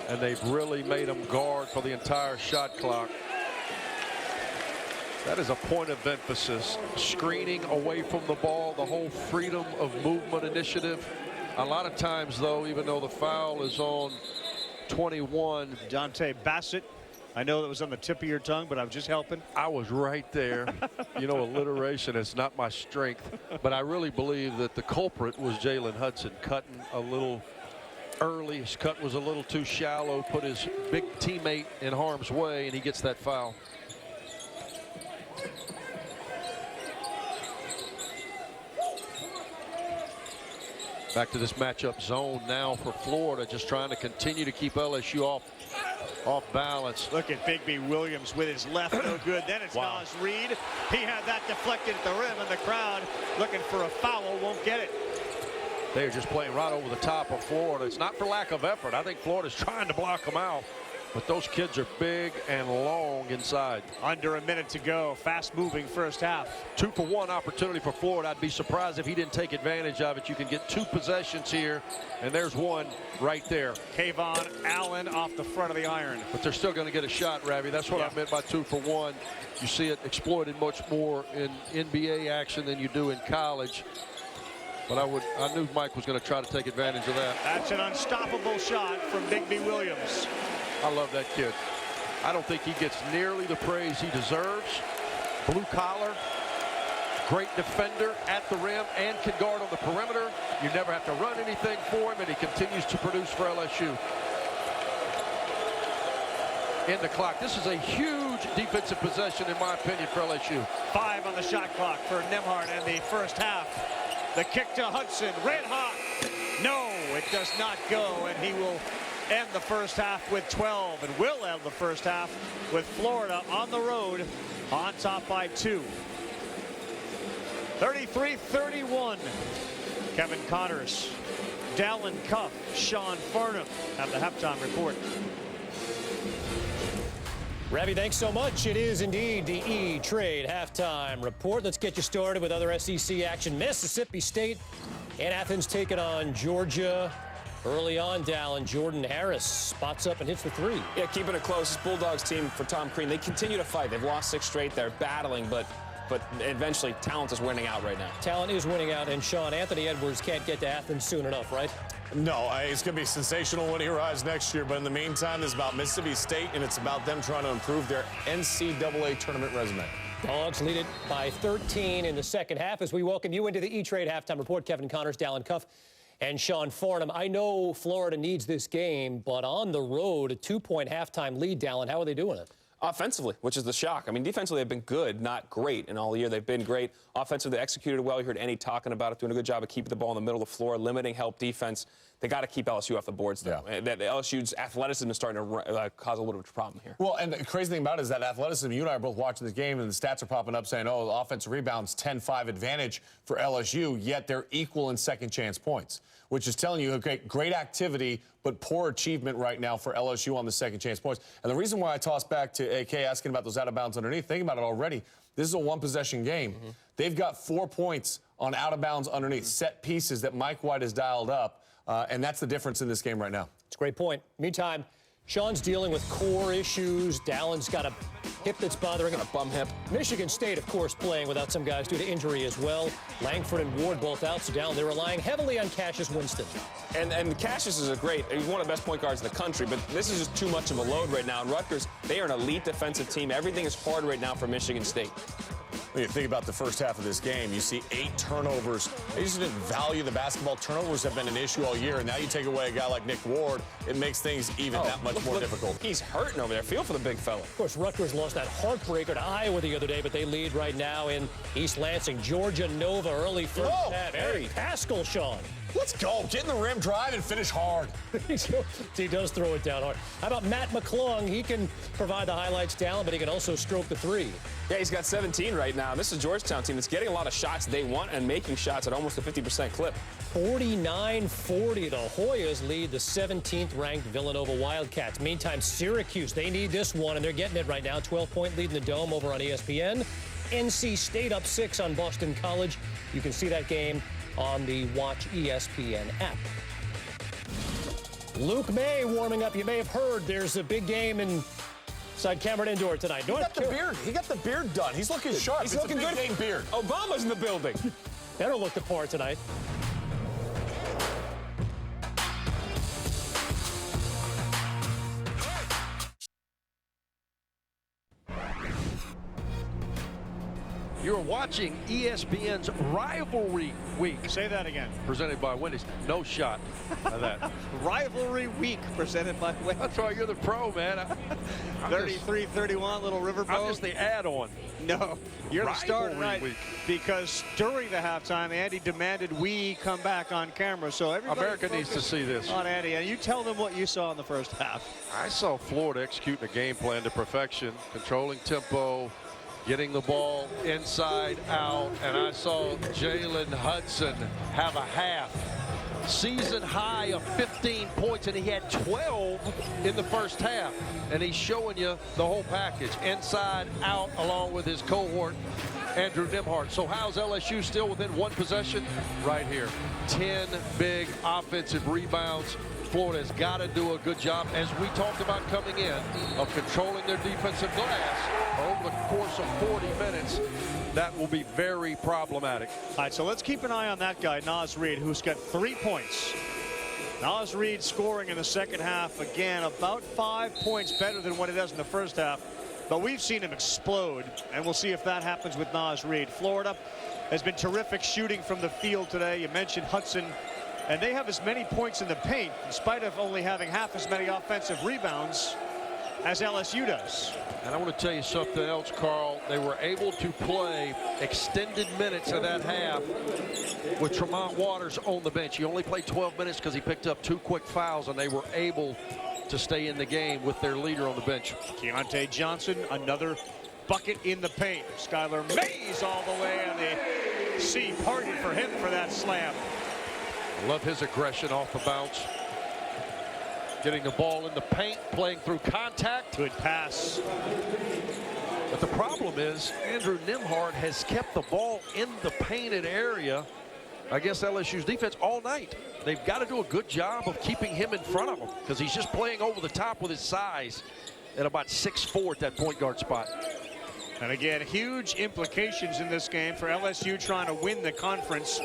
and they've really made them guard for the entire shot clock. That is a point of emphasis. Screening away from the ball, the whole freedom of movement initiative. A lot of times, though, even though the foul is on 21. Dante Bassett. I know that was on the tip of your tongue, but I was just helping. I was right there. You know, alliteration is not my strength, but I really believe that the culprit was Jalen Hudson, cutting a little early. His cut was a little too shallow, put his big teammate in harm's way, and he gets that foul. Back to this matchup zone now for Florida, just trying to continue to keep LSU off balance. Look at Bigby Williams with his left, no good. Then it's Naz Reid. He had that deflected at the rim, and the crowd looking for a foul won't get it. They're just playing right over the top of Florida. It's not for lack of effort. I think Florida's trying to block them out. But those kids are big and long inside. Under a minute to go. Fast-moving first half. 2-for-1 opportunity for Florida. I'd be surprised if he didn't take advantage of it. You can get 2 possessions here, and there's one right there. Kevon Allen off the front of the iron. But they're still going to get a shot, Ravi. That's what I meant by 2-for-1. You see it exploited much more in NBA action than you do in college. But I knew Mike was going to try to take advantage of that. That's an unstoppable shot from Bigby Williams. I love that kid. I don't think he gets nearly the praise he deserves. Blue collar, great defender at the rim and can guard on the perimeter. You never have to run anything for him, and he continues to produce for LSU. In the clock. This is a huge defensive possession, in my opinion, for LSU. 5 on the shot clock for Nembhard in the first half. The kick to Hudson, red hot. No, it does not go, and he will end the first half with 12, and will end the first half with Florida on the road on top by 2. 33-31. Kevin Connors, Dallin Cuff, Sean Farnham have the halftime report. Ravi, thanks so much. It is indeed the E-Trade halftime report. Let's get you started with other SEC action. Mississippi State and Athens taking on Georgia. Early on, Dallin, Jordan Harris spots up and hits the 3. Yeah, keeping it close. This Bulldogs team for Tom Crean, they continue to fight. They've lost 6 straight. They're battling, but eventually talent is winning out right now. Talent is winning out, and Sean, Anthony Edwards can't get to Athens soon enough, right? No, it's going to be sensational when he arrives next year. But in the meantime, it's about Mississippi State, and it's about them trying to improve their NCAA tournament resume. Dogs lead it by 13 in the second half as we welcome you into the E-Trade halftime report. Kevin Connors, Dallin Cuff, and Sean Farnham. I know Florida needs this game, but on the road, a 2-point halftime lead, Dallin. How are they doing it? Offensively, which is the shock. I mean, defensively, they've been good, not great. And all year, they've been great. Offensively, they executed well. You heard Andy talking about it, doing a good job of keeping the ball in the middle of the floor, limiting help defense. They got to keep LSU off the boards, though. Yeah. That LSU's athleticism is starting to cause a little bit of a problem here. Well, and the crazy thing about it is that athleticism, you and I are both watching this game, and the stats are popping up saying, oh, offensive rebounds, 10-5 advantage for LSU, yet they're equal in second chance points, which is telling you, okay, great activity, but poor achievement right now for LSU on the second chance points. And the reason why I toss back to AK asking about those out of bounds underneath, think about it already. This is a 1-possession game. Mm-hmm. They've got 4 points on out of bounds underneath, set pieces that Mike White has dialed up. And that's the difference in this game right now. It's a great point. Meantime, Sean's dealing with core issues. Dallin's got a hip that's bothering him. A bum hip. Michigan State, of course, playing without some guys due to injury as well. Langford and Ward both out, so Dallin, they're relying heavily on Cassius Winston. And Cassius is he's one of the best point guards in the country, but this is just too much of a load right now. And Rutgers, they are an elite defensive team. Everything is hard right now for Michigan State. When you think about the first half of this game, you see 8 turnovers. They just didn't value the basketball. Turnovers have been an issue all year, and now you take away a guy like Nick Ward, it makes things even that much more difficult. He's hurting over there. Feel for the big fella. Of course, Rutgers lost that heartbreaker to Iowa the other day, but they lead right now in East Lansing. Georgia Nova early first half. Eric Pascal, Sean. Let's go. Get in the rim, drive, and finish hard. He does throw it down hard. How about Matt McClung? He can provide the highlights down, but he can also stroke the 3. Yeah, he's got 17 right now. This is a Georgetown team that's getting a lot of shots they want and making shots at almost a 50% clip. 49-40. The Hoyas lead the 17th-ranked Villanova Wildcats. Meantime, Syracuse, they need this one, and they're getting it right now. 12-point lead in the Dome over on ESPN. NC State up 6 on Boston College. You can see that game on the Watch ESPN app. Luke May warming up. You may have heard there's a big game inside Cameron Indoor tonight. He got the beard done. He's looking sharp. He's looking good. Game beard. Obama's in the building. That'll look the part tonight. You're watching ESPN's Rivalry Week. Say that again. Presented by Wendy's. No shot of that. Rivalry Week presented by Wendy's. That's why you're the pro, man. 33-31, little riverboat. I'm just the add-on. No, you're the star tonight because during the halftime, Andy demanded we come back on camera. So America needs to see this. On Andy, and you tell them what you saw in the first half. I saw Florida executing a game plan to perfection, controlling tempo, getting the ball inside out, and I saw Jalen Hudson have a half. Season high of 15 points, and he had 12 in the first half. And he's showing you the whole package, inside, out, along with his cohort, Andrew Nembhard. So how's LSU still within 1 possession? Right here. 10 big offensive rebounds. Florida's got to do a good job, as we talked about coming in, of controlling their defensive glass over the course of 40 minutes. That will be very problematic. All right, so let's keep an eye on that guy, Naz Reid, who's got 3 points. Naz Reid scoring in the second half, again, about 5 points better than what he does in the first half. But we've seen him explode, and we'll see if that happens with Naz Reid. Florida has been terrific shooting from the field today. You mentioned Hudson. And they have as many points in the paint, in spite of only having half as many offensive rebounds. as LSU does. And I want to tell you something else, Carl. They were able to play extended minutes of that half with Tremont Waters on the bench. He only played 12 minutes because he picked up 2 quick fouls, and they were able to stay in the game with their leader on the bench. Keontae Johnson, another bucket in the paint. Skylar Mays all the way, and the sea parted for him for that slam. I love his aggression off the bounce. Getting the ball in the paint, playing through contact. Good pass. But the problem is Andrew Nembhard has kept the ball in the painted area against LSU's defense all night. They've got to do a good job of keeping him in front of them because he's just playing over the top with his size at about 6'4" at that point guard spot. And again, huge implications in this game for LSU trying to win the conference.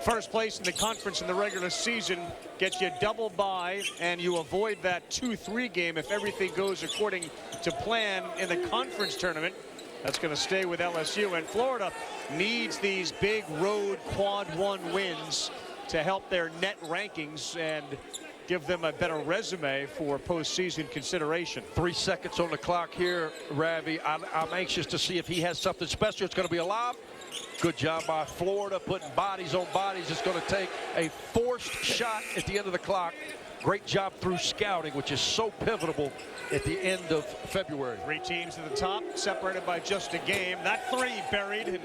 First place in the conference in the regular season gets you double bye, and you avoid that 2-3 game if everything goes according to plan in the conference tournament. That's going to stay with LSU, and Florida needs these big road quad 1 wins to help their net rankings and give them a better resume for postseason consideration. 3 seconds on the clock here, Ravi. I'm anxious to see if he has something special. It's going to be a lob. Good job by Florida, putting bodies on bodies. It's going to take a forced shot at the end of the clock. Great job through scouting, which is so pivotal at the end of February. 3 teams at the top, separated by just a game. That 3 buried, and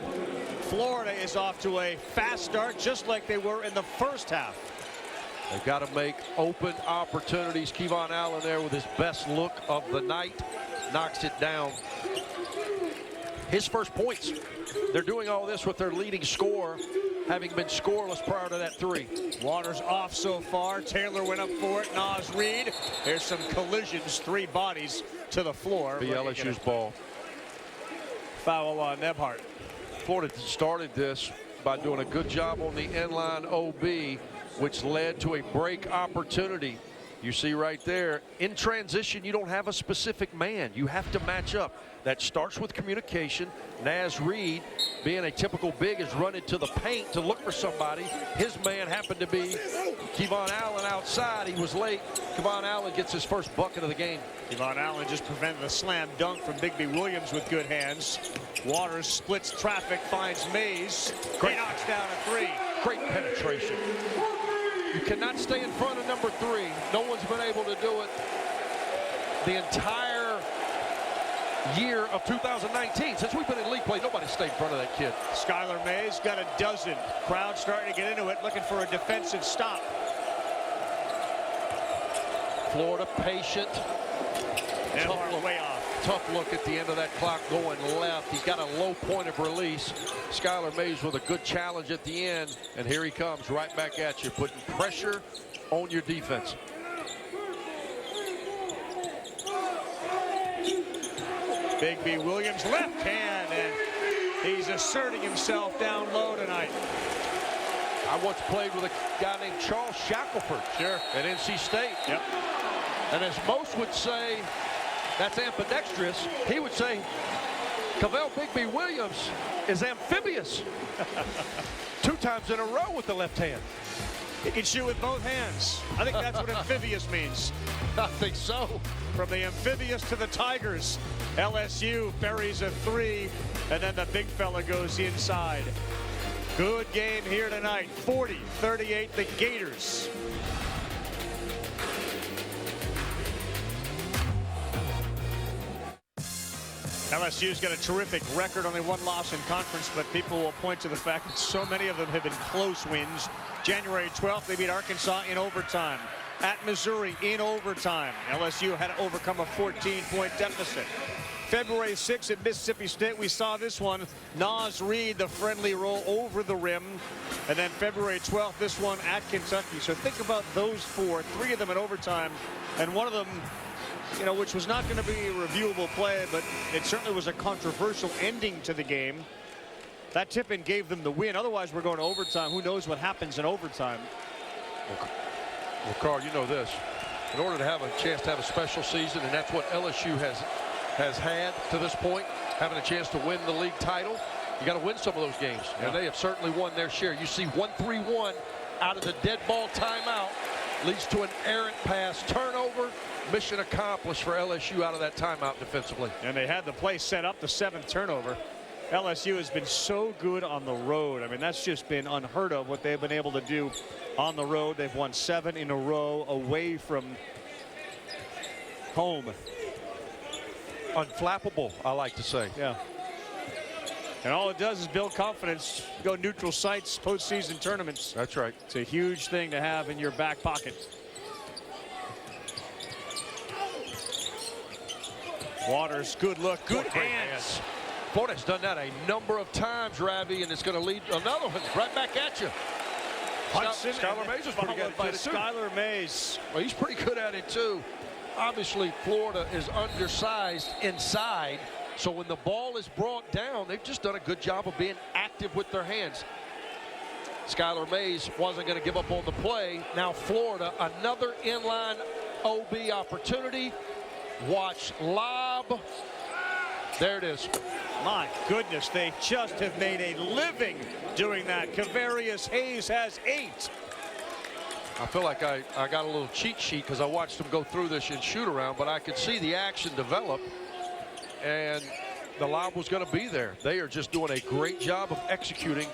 Florida is off to a fast start, just like they were in the first half. They've got to make open opportunities. Kevon Allen there with his best look of the night. Knocks it down. His first points. They're doing all this with their leading scorer, having been scoreless prior to that 3. Waters off so far. Taylor went up for it. Naz Reid. There's some collisions. 3 bodies to the floor. Be LSU's ball. Foul on Nembhard. Florida started this by doing a good job on the inline OB, which led to a break opportunity. You see right there, in transition, you don't have a specific man. You have to match up. That starts with communication. Naz Reid, being a typical big, is running to the paint to look for somebody. His man happened to be Kevon Allen outside. He was late. Kevon Allen gets his first bucket of the game. Kevon Allen just prevented a slam dunk from Bigby Williams with good hands. Waters splits traffic, finds Mays. He knocks down a 3. Great penetration. You cannot stay in front of number 3. No one's been able to do it the entire year of 2019. Since we've been in league play, nobody stayed in front of that kid. Skylar Mays got a dozen. Crowd starting to get into it, looking for a defensive stop. Florida patient. And way off. Tough look at the end of that clock going left. He's got a low point of release. Skylar Mays with a good challenge at the end. And here he comes right back at you, putting pressure on your defense. Bigby Williams left hand, and he's asserting himself down low tonight. I once played with a guy named Charles Shackelford at NC State. Yep. And as most would say, that's ambidextrous. He would say, Cavell Bigby Williams is amphibious. 2 times in a row with the left hand. He can shoot with both hands. I think that's what amphibious means. I think so. From the amphibious to the Tigers, LSU buries a 3, and then the big fella goes inside. Good game here tonight. 40-38, the Gators. LSU's got a terrific record, only 1 loss in conference, but people will point to the fact that so many of them have been close wins. January 12th, they beat Arkansas in overtime. At Missouri in overtime. LSU had to overcome a 14-point deficit. February 6th at Mississippi State, we saw this one. Naz Reid, the friendly roll over the rim. And then February 12th, this one at Kentucky. So think about those 4, 3 of them in overtime, and one of them, you know, which was not going to be a reviewable play, but it certainly was a controversial ending to the game. That tip-in gave them the win. Otherwise, we're going to overtime. Who knows what happens in overtime? Well, Carl, you know this. In order to have a chance to have a special season, and that's what LSU has had to this point, having a chance to win the league title, you got to win some of those games. Yeah. And they have certainly won their share. You see 1-3-1 out of the dead ball timeout, leads to an errant pass turnover. mission accomplished for LSU out of that timeout defensively. And they had the play set up, the 7th turnover. LSU has been so good on the road. I mean, that's just been unheard of what they've been able to do on the road. They've won 7 in a row away from home. Unflappable, I like to say. Yeah. And all it does is build confidence. Go neutral sites, postseason tournaments. That's right. It's a huge thing to have in your back pocket. Waters, good look, good hands. Florida's done that a number of times, Ravi, and it's going to lead another one right back at you. Hudson, Skylar Mays is pretty good by at it, too. Skylar Mays. Well, he's pretty good at it, too. Obviously, Florida is undersized inside, so when the ball is brought down, they've just done a good job of being active with their hands. Skylar Mays wasn't going to give up on the play. Now Florida, another inline OB opportunity. Watch lob. There it is. My goodness, they just have made a living doing that. Kavarius Hayes has 8. I feel like I got a little cheat sheet because I watched them go through this in shoot around, but I could see the action develop, and the lob was going to be there. They are just doing a great job of executing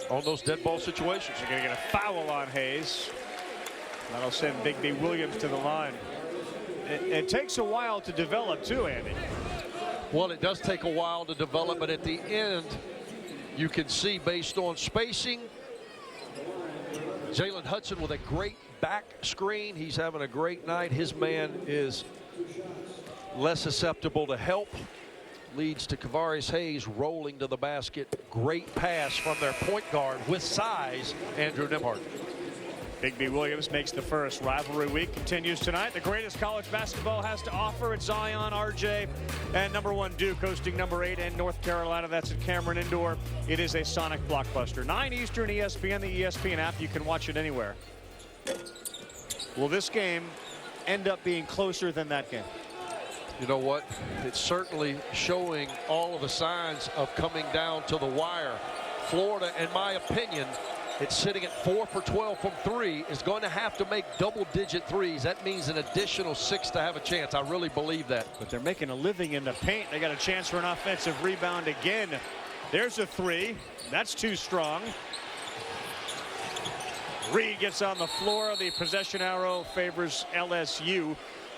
on those dead ball situations. They're going to get a foul on Hayes. That'll send Bigby Williams to the line. It takes a while to develop too, Andy. Well, it does take a while to develop, but at the end, you can see based on spacing, Jalen Hudson with a great back screen. He's having a great night. His man is less susceptible to help. Leads to Kavarius Hayes rolling to the basket. Great pass from their point guard with size, Andrew Nembhard. Bigby Williams makes the first. Rivalry week continues tonight. The greatest college basketball has to offer at Zion, RJ, and #1 Duke hosting #8 and North Carolina. That's at Cameron Indoor. It is a sonic blockbuster. 9 Eastern, ESPN, the ESPN app. You can watch it anywhere. Will this game end up being closer than that game? You know what? It's certainly showing all of the signs of coming down to the wire. Florida, in my opinion, it's sitting at 4 for 12 from 3, is going to have to make double-digit threes. That means an additional 6 to have a chance. I really believe that. But they're making a living in the paint. They got a chance for an offensive rebound again. There's a 3. That's too strong. Reed gets on the floor. The possession arrow favors LSU.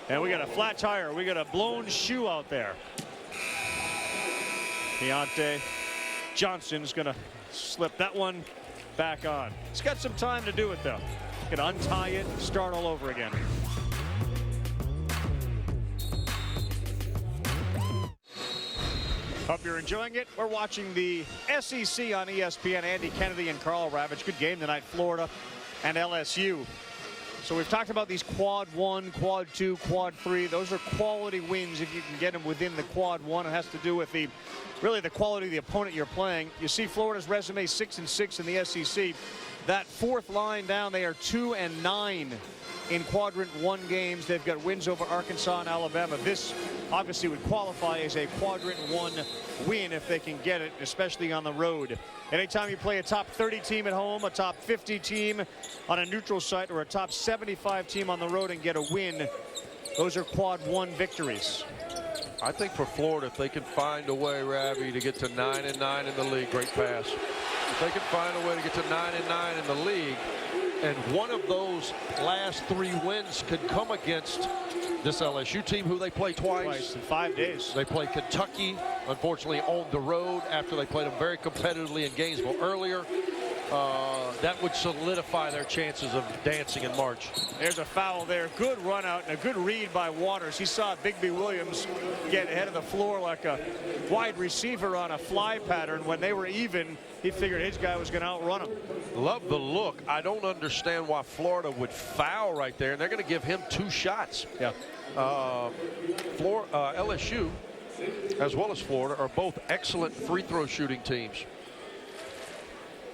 And we got a flat tire. We got a blown shoe out there. Deontay Johnson's going to slip that one back on. He's got some time to do it, though. He's going to untie it and start all over again. Hope you're enjoying it. We're watching the SEC on ESPN. Andy Kennedy and Carl Ravitch. Good game tonight, Florida and LSU. So we've talked about these quad 1, quad 2, quad 3. Those are quality wins if you can get them within the quad 1. It has to do with the quality of the opponent you're playing. You see Florida's resume 6-6 in the SEC. That 4th line down, they are 2-9 in quadrant 1 games. They've got wins over Arkansas and Alabama. This obviously would qualify as a quadrant 1 win if they can get it, especially on the road. Anytime you play a top 30 team at home, a top 50 team on a neutral site, or a top 75 team on the road and get a win, those are quad 1 victories. I think for Florida, if they can find a way, Ravi, to get to 9-9 in the league, great pass. If they can find a way to get to 9-9 in the league, and one of those last 3 wins could come against this LSU team, who they play twice in 5 days. They play Kentucky, unfortunately, on the road after they played them very competitively in Gainesville earlier. That would solidify their chances of dancing in March. There's a foul there. Good run out and a good read by Waters. He saw Bigby Williams get ahead of the floor like a wide receiver on a fly pattern. When they were even, he figured his guy was going to outrun him. Love the look. I don't understand why Florida would foul right there, and they're going to give him 2 shots. Yeah. LSU, as well as Florida, are both excellent free throw shooting teams.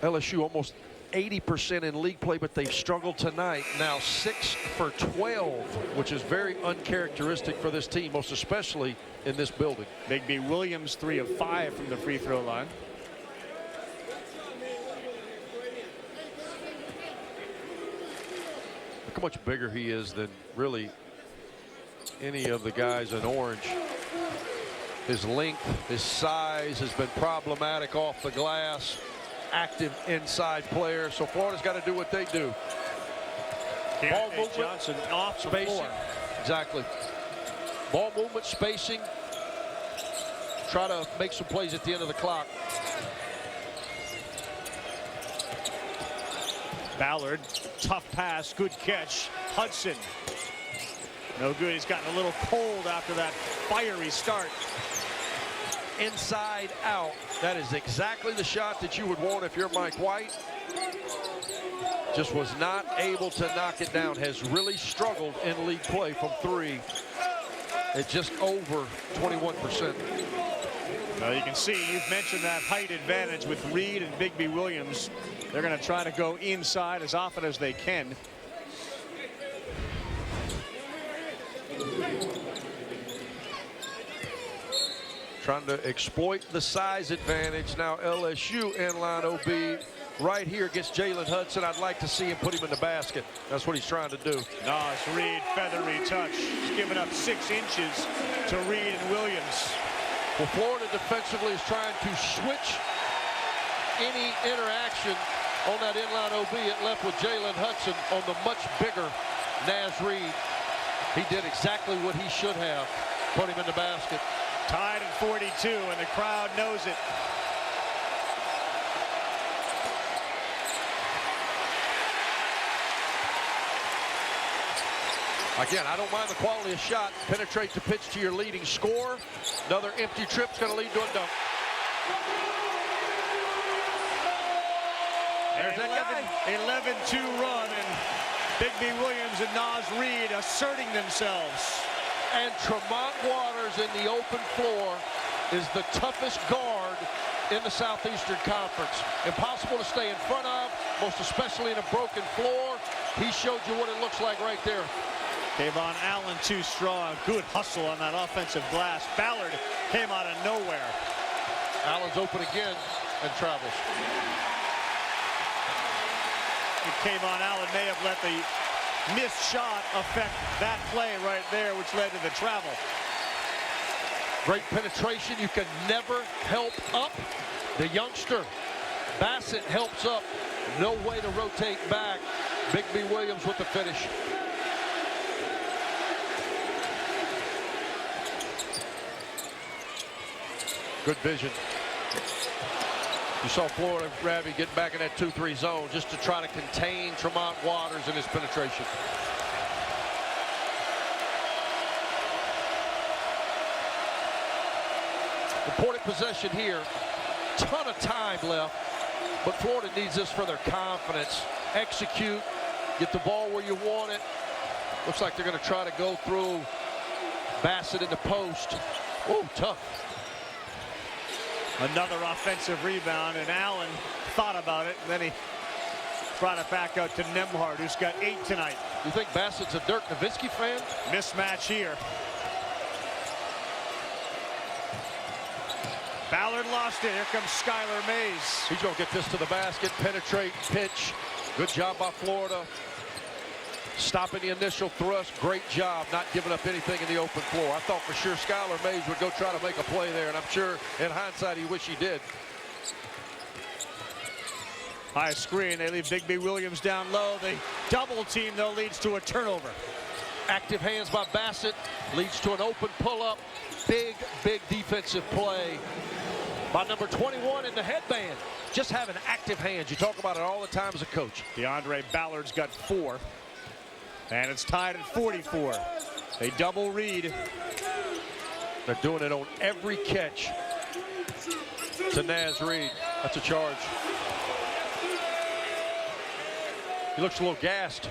LSU almost 80% in league play, but they've struggled tonight. Now 6 for 12, which is very uncharacteristic for this team, most especially in this building. Bigby Williams 3 of 5 from the free throw line. Look how much bigger he is than really any of the guys in orange. His length, his size has been problematic off the glass. Active inside player. So Florida's got to do what they do. Ball movement, Johnson off the spacing. floor. Exactly. Ball movement, spacing. Try to make some plays at the end of the clock. Ballard, tough pass, good catch. Hudson, no good. He's gotten a little cold after that fiery start. Inside out. That is exactly the shot that you would want if you're Mike White. Just was not able to knock it down. Has really struggled in league play from three. It's just over 21%. Well, you can see, you've mentioned that height advantage with Reed and Bigby Williams. They're going to try to go inside as often as they can. Trying to exploit the size advantage. Now LSU inline OB right here against Jalen Hudson. I'd like to see him put him in the basket. That's what he's trying to do. Nas Reed, feathery touch. He's giving up 6 inches to Reed and Williams. Well, Florida defensively is trying to switch any interaction on that inline OB. It left with Jalen Hudson on the much bigger Nas Reed. He did exactly what he should have. Put him in the basket. Tied at 42, and the crowd knows it. Again, I don't mind the quality of shot. Penetrate the pitch to your leading scorer. Another empty trip's going to lead to a dunk. There's that guy. 11-2 run, and Bigby Williams and Nas Reed asserting themselves. And Tremont Waters in the open floor is the toughest guard in the Southeastern Conference. Impossible to stay in front of, most especially in a broken floor. He showed you what it looks like right there. Kayvon Allen too strong. Good hustle on that offensive glass. Ballard came out of nowhere. Allen's open again and travels. And Kayvon Allen may have let the missed shot affect that play right there, which led to the travel. Great penetration. You can never help up. The youngster, Bassett, helps up. No way to rotate back. Bigby Williams with the finish. Good vision. You saw Florida, Ravi, get back in that 2-3 zone just to try to contain Tremont Waters in his penetration. Important possession here. Ton of time left, but Florida needs this for their confidence. Execute, get the ball where you want it. Looks like they're going to try to go through Bassett in the post. Oh, tough. Another offensive rebound, and Allen thought about it, and then he brought it back out to Nembhard, who's got 8 tonight. You think Bassett's a Dirk Nowitzki fan? Mismatch here. Ballard lost it. Here comes Skylar Mays. He's going to get this to the basket, penetrate, pitch. Good job by Florida. Stopping the initial thrust. Great job not giving up anything in the open floor. I thought for sure Skylar Mays would go try to make a play there, and I'm sure in hindsight he wished he did. High screen. They leave Bigby Williams down low. The double team, though, leads to a turnover. Active hands by Bassett leads to an open pull-up. Big, big defensive play by number 21 in the headband. Just having active hands. You talk about it all the time as a coach. DeAndre Ballard's got 4. And it's tied at 44. They double Reed. They're doing it on every catch to Nas Reed. That's a charge. He looks a little gassed.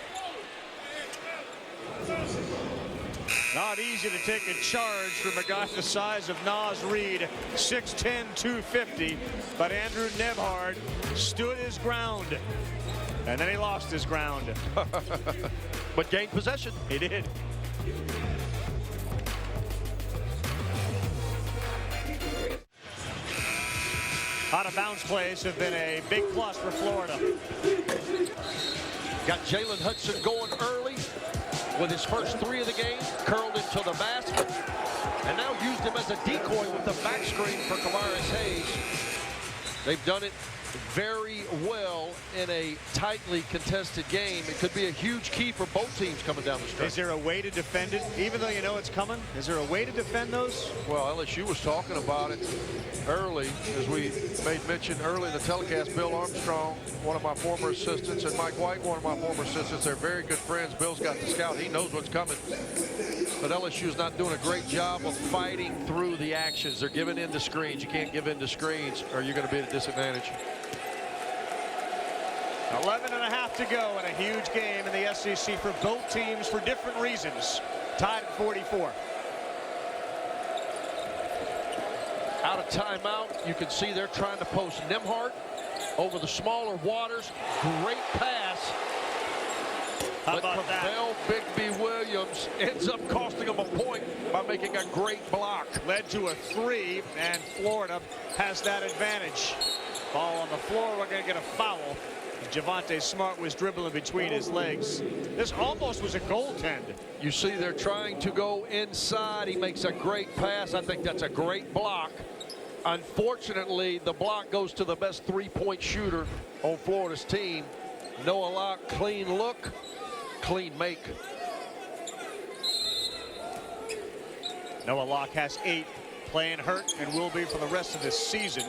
Not easy to take a charge from a guy the size of Nas Reed, 6'10", 250. But Andrew Nembhard stood his ground. And then he lost his ground. But gained possession. He did. Out of bounds plays have been a big plus for Florida. Got Jalen Hudson going early. with his first 3 of the game, curled into the basket, and now used him as a decoy with the back screen for Kavaris Hayes. They've done it very well in a tightly contested game. It could be a huge key for both teams coming down the stretch. Is there a way to defend it, even though you know it's coming? Is there a way to defend those? Well, LSU was talking about it early, as we made mention early in the telecast. Bill Armstrong, one of my former assistants, and Mike White, one of my former assistants. They're very good friends. Bill's got the scout. He knows what's coming. But LSU's not doing a great job of fighting through the actions. They're giving in to screens. You can't give in to screens or you're going to be at a disadvantage. 11.5 to go in a huge game in the SEC for both teams for different reasons. Tied at 44. Out of timeout, you can see they're trying to post Nembhard over the smaller Waters. Great pass. How about that? Cavell Bigby Williams ends up costing him a point by making a great block. Led to a 3, and Florida has that advantage. Ball on the floor. We're going to get a foul. Javonte Smart was dribbling between his legs. This almost was a goaltend. You see they're trying to go inside. He makes a great pass. I think that's a great block. Unfortunately, the block goes to the best three-point shooter on Florida's team. Noah Locke, clean look, clean make. Noah Locke has 8, playing hurt and will be for the rest of this season.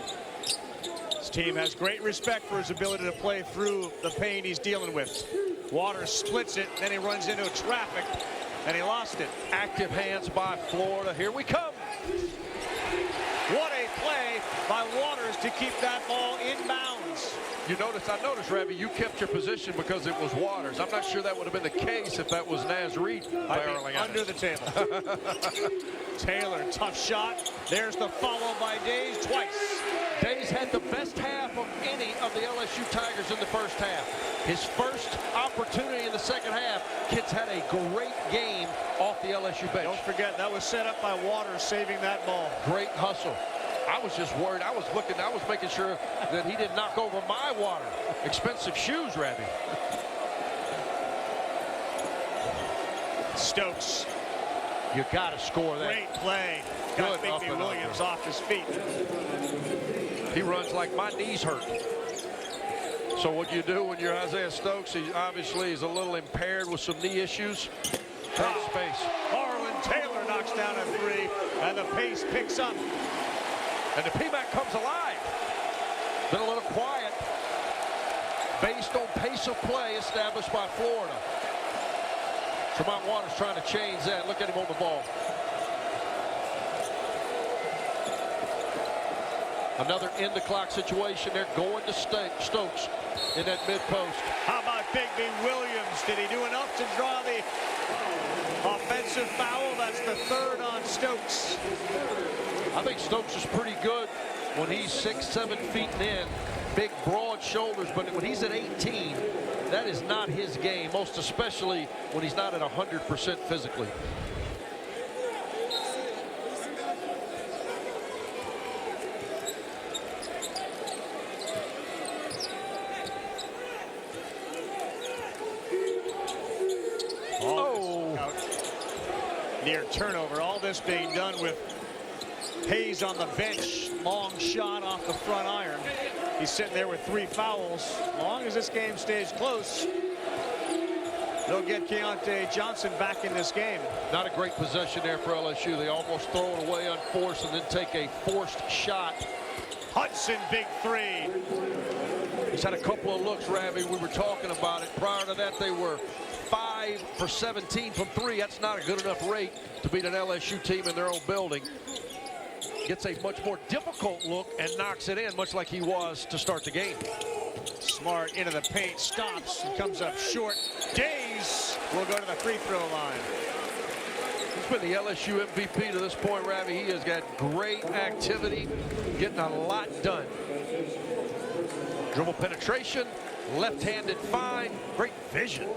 His team has great respect for his ability to play through the pain he's dealing with. Waters splits it, then he runs into traffic, and he lost it. Active hands by Florida. Here we come. What a play by Waters to keep that ball inbounds. I noticed, Ravi, you kept your position because it was Waters. I'm not sure that would have been the case if that was Naz Reid barreling out. Under the table. Taylor, tough shot. There's the follow by Days twice. Days had the best half of any of the LSU Tigers in the first half. His first opportunity in the second half, Kids had a great game off the LSU bench. Don't forget, that was set up by Waters saving that ball. Great hustle. I was just worried. I was making sure that he didn't knock over my water. Expensive shoes, Ravi. Stokes. You got to score that. Great play. Got Bigby Williams off his feet. He runs like my knees hurt. So what you do when you're Isaiah Stokes, he obviously is a little impaired with some knee issues. Take space. Harlan Taylor knocks down a 3, and the pace picks up. And the PMAC comes alive. Been a little quiet based on pace of play established by Florida. Tremont Waters trying to change that. Look at him on the ball. Another end the clock situation. They're going to Stokes in that mid post. How about Bigby Williams? Did he do enough to draw the offensive foul? That's the 3rd on Stokes. I think Stokes is pretty good when he's 6-7 feet in. Big, broad shoulders, but when he's at 18, that is not his game, most especially when he's not at 100% physically. Near turnover. All this being done with Hayes on the bench. Long shot off the front iron. He's sitting there with 3 fouls. As long as this game stays close, they'll get Keontae Johnson back in this game. Not a great possession there for LSU. They almost throw it away unforced and then take a forced shot. Hudson, big 3. He's had a couple of looks, Ravi. We were talking about it. Prior to that, they were 5 for 17 from 3. That's not a good enough rate to beat an LSU team in their own building. Gets a much more difficult look and knocks it in, much like he was to start the game. Smart into the paint, stops, and comes up short. Days will go to the free throw line. He's been the LSU MVP to this point, Ravi. He has got great activity, getting a lot done. Dribble penetration, left-handed fine, great vision.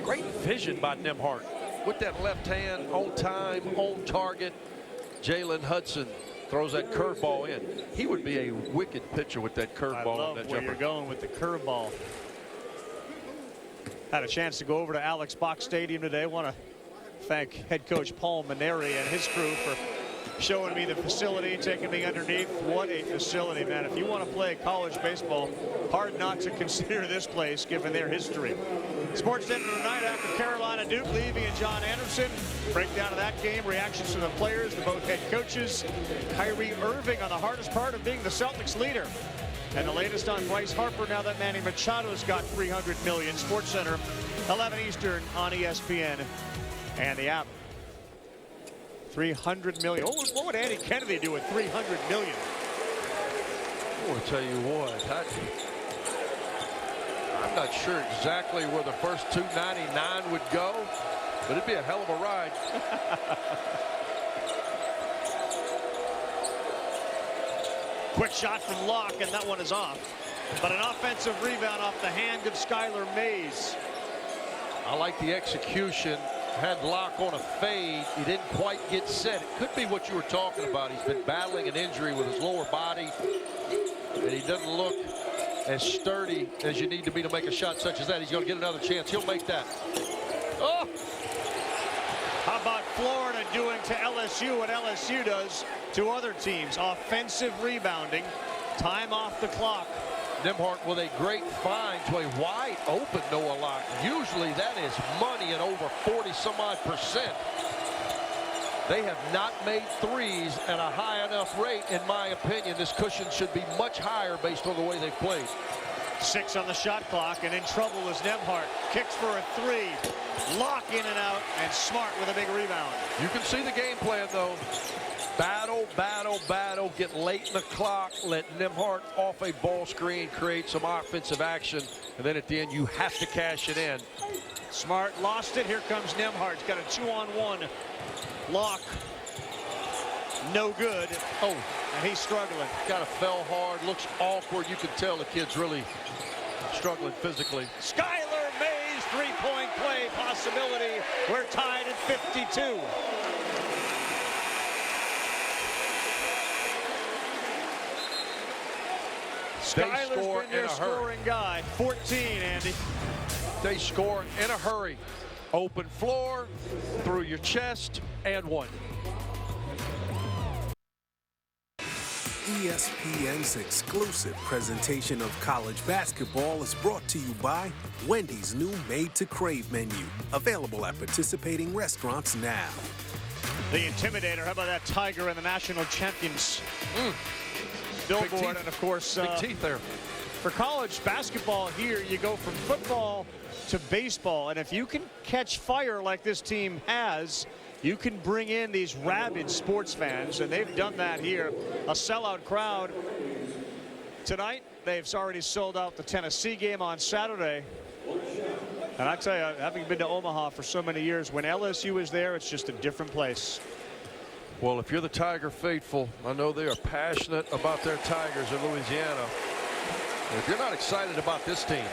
Great vision by Nembhard. With that left hand, on time, on target. Jalen Hudson throws that curveball in. He would be a wicked pitcher with that curveball on that jumper. I love where you're going with the curveball. Had a chance to go over to Alex Box Stadium today. Want to thank head coach Paul Maneri and his crew for showing me the facility, taking me underneath. What a facility, man. If you want to play college baseball, hard not to consider this place given their history. Sports Center tonight after Carolina Duke, Levy and John Anderson. Breakdown of that game, reactions from the players, to both head coaches. Kyrie Irving on the hardest part of being the Celtics leader. And the latest on Bryce Harper, now that Manny Machado's got $300 million. Sports Center, 11 Eastern on ESPN and the app. $300 million. What would Andy Kennedy do with $300 million? I want to tell you what, I'm not sure exactly where the first $299 would go, but it'd be a hell of a ride. Quick shot from Locke, and that one is off. But an offensive rebound off the hand of Skylar Mays. I like the execution. Had Locke on a fade. He didn't quite get set. It could be what you were talking about. He's been battling an injury with his lower body, and he doesn't look as sturdy as you need to be to make a shot such as that. He's going to get another chance. He'll make that. Oh! How about Florida doing to LSU what LSU does to other teams? Offensive rebounding. Time off the clock. Nembhard with a great find to a wide open Noah Locke. Usually that is money at over 40-some-odd%. They have not made threes at a high enough rate, in my opinion. This cushion should be much higher based on the way they've played. 6 on the shot clock, and in trouble is Nembhard. Kicks for a 3. Locke in and out, and Smart with a big rebound. You can see the game plan, though. Battle, battle, battle. Get late in the clock. Let Nembhard off a ball screen, create some offensive action, and then at the end, you have to cash it in. Smart lost it. Here comes Nembhard. He's got a 2-on-1. Locke, no good. Oh, and he's struggling. Kind of fell hard. Looks awkward. You can tell the kid's really struggling physically. Skylar Mays, three-point play possibility. We're tied at 52. Skylar's been their scoring guy. 14, Andy. They score in a hurry. Open floor, through your chest, and one. ESPN's exclusive presentation of college basketball is brought to you by Wendy's new Made to Crave menu. Available at participating restaurants now. The Intimidator, how about that Tiger and the national champions? Billboard, and of course, big teeth there. For college basketball here, you go from football to baseball, and if you can catch fire like this team has, you can bring in these rabid sports fans, and they've done that here. A sellout crowd tonight. They've already sold out the Tennessee game on Saturday. And I tell you, having been to Omaha for so many years, when LSU is there, it's just a different place. Well, if you're the Tiger faithful, I know they are passionate about their Tigers in Louisiana. And if you're not excited about this team,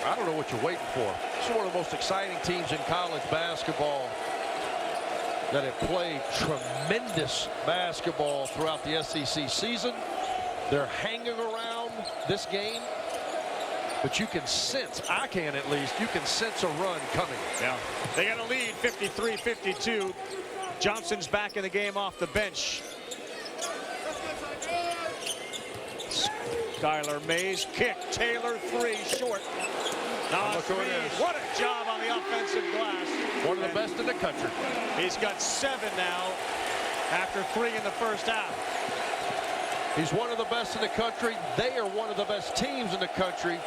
I don't know what you're waiting for. It's one of the most exciting teams in college basketball that have played tremendous basketball throughout the SEC season. They're hanging around this game, but you can sense, I can at least, you can sense a run coming. Yeah, they got a lead, 53-52. Johnson's back in the game off the bench. Skylar Mays kick. Taylor 3 short. What a job on the offensive glass. One of the best in the country. He's got 7 now after 3 in the first half. He's one of the best in the country. They are one of the best teams in the country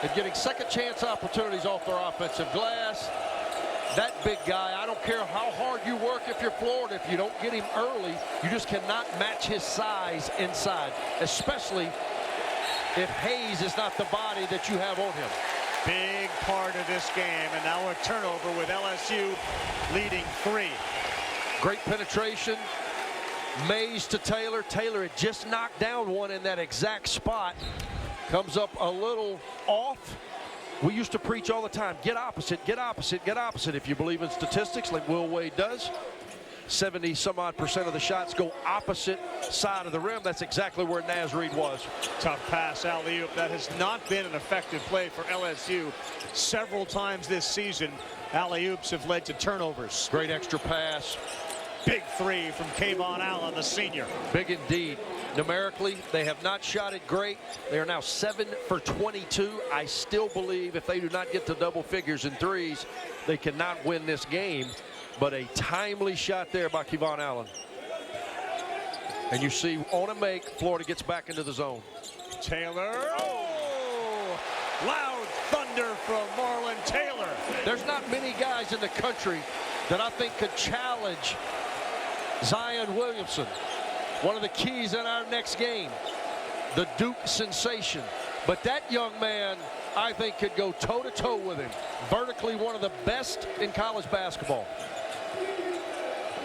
at getting second chance opportunities off their offensive glass. That big guy, I don't care how hard you work if you're Florida, if you don't get him early, you just cannot match his size inside, especially if Hayes is not the body that you have on him. Big part of this game, and now a turnover with LSU leading 3. Great penetration. Mays to Taylor. Taylor had just knocked down one in that exact spot. Comes up a little off. We used to preach all the time, get opposite, get opposite, get opposite, if you believe in statistics like Will Wade does. 70-some-odd% of the shots go opposite side of the rim. That's exactly where Naz Reid was. Tough pass alley-oop. That has not been an effective play for LSU. Several times this season, alley-oops have led to turnovers. Great extra pass. Big three from Kayvon Allen, the senior. Big indeed. Numerically, they have not shot it great. They are now 7 for 22. I still believe if they do not get to double figures in threes, they cannot win this game. But a timely shot there by Kayvon Allen. And you see on a make, Florida gets back into the zone. Taylor. Oh! Loud thunder from Marlon Taylor. There's not many guys in the country that I think could challenge Zion Williamson. One of the keys in our next game, the Duke sensation. But that young man, I think, could go toe-to-toe with him. Vertically, one of the best in college basketball.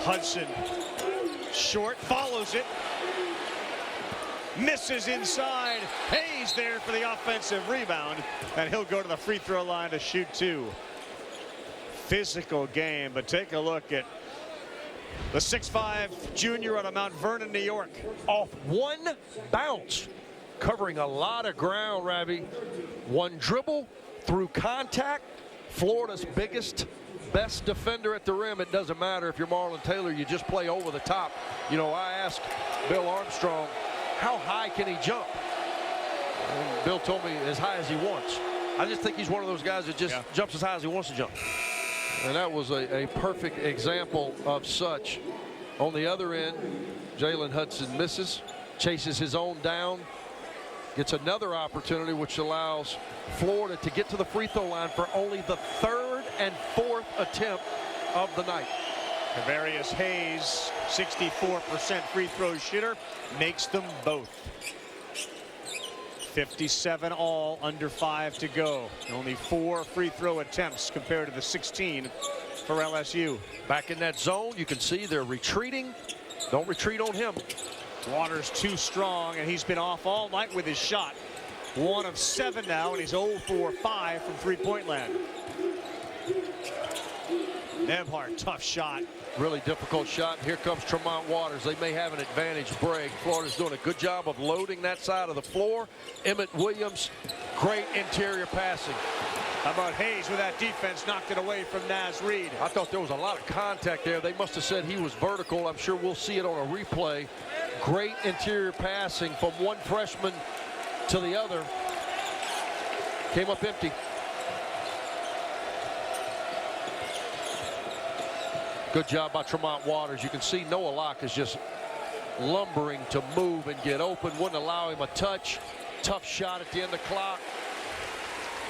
Hudson, short, follows it. Misses inside. Hayes there for the offensive rebound. And he'll go to the free throw line to shoot 2. Physical game, but take a look at the 6'5" junior out of Mount Vernon, New York. Off one bounce, covering a lot of ground, Ravi. One dribble through contact. Florida's biggest, best defender at the rim. It doesn't matter if you're Marlon Taylor, you just play over the top. You know, I asked Bill Armstrong, how high can he jump? And Bill told me as high as he wants. I just think he's one of those guys that just jumps as high as he wants to jump. And that was a perfect example of such. On the other end, Jalen Hudson misses, chases his own down, gets another opportunity which allows Florida to get to the free throw line for only the 3rd and 4th attempt of the night. Kavarius Hayes, 64% free throw shooter, makes them both. 57 all, under 5 to go. Only 4 free throw attempts compared to the 16 for LSU. Back in that zone, you can see they're retreating. Don't retreat on him. Waters too strong, and he's been off all night with his shot. 1 of 7 now, and he's 0 for 5 from three-point land. Nembhard, tough shot. Really difficult shot. Here comes Tremont Waters. They may have an advantage break. Florida's doing a good job of loading that side of the floor. Emmett Williams, great interior passing. How about Hayes with that defense, knocked it away from Naz Reid. I thought there was a lot of contact there. They must have said he was vertical. I'm sure we'll see it on a replay. Great interior passing from one freshman to the other. Came up empty. Good job by Tremont Waters. You can see Noah Locke is just lumbering to move and get open. Wouldn't allow him a touch. Tough shot at the end of the clock.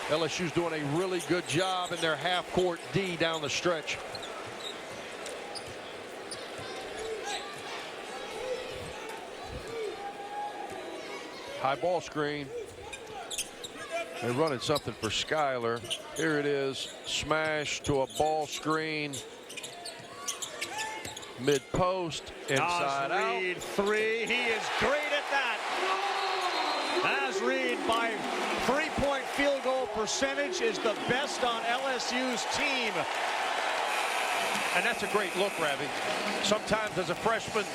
LSU's doing a really good job in their half-court D down the stretch. High ball screen. They're running something for Skyler. Here it is. Smash to a ball screen. Mid-post, inside out. Naz Reid, 3. He is great at that. Naz Reid, by three-point field goal percentage, is the best on LSU's team. And that's a great look, Ravi. Sometimes as a freshman,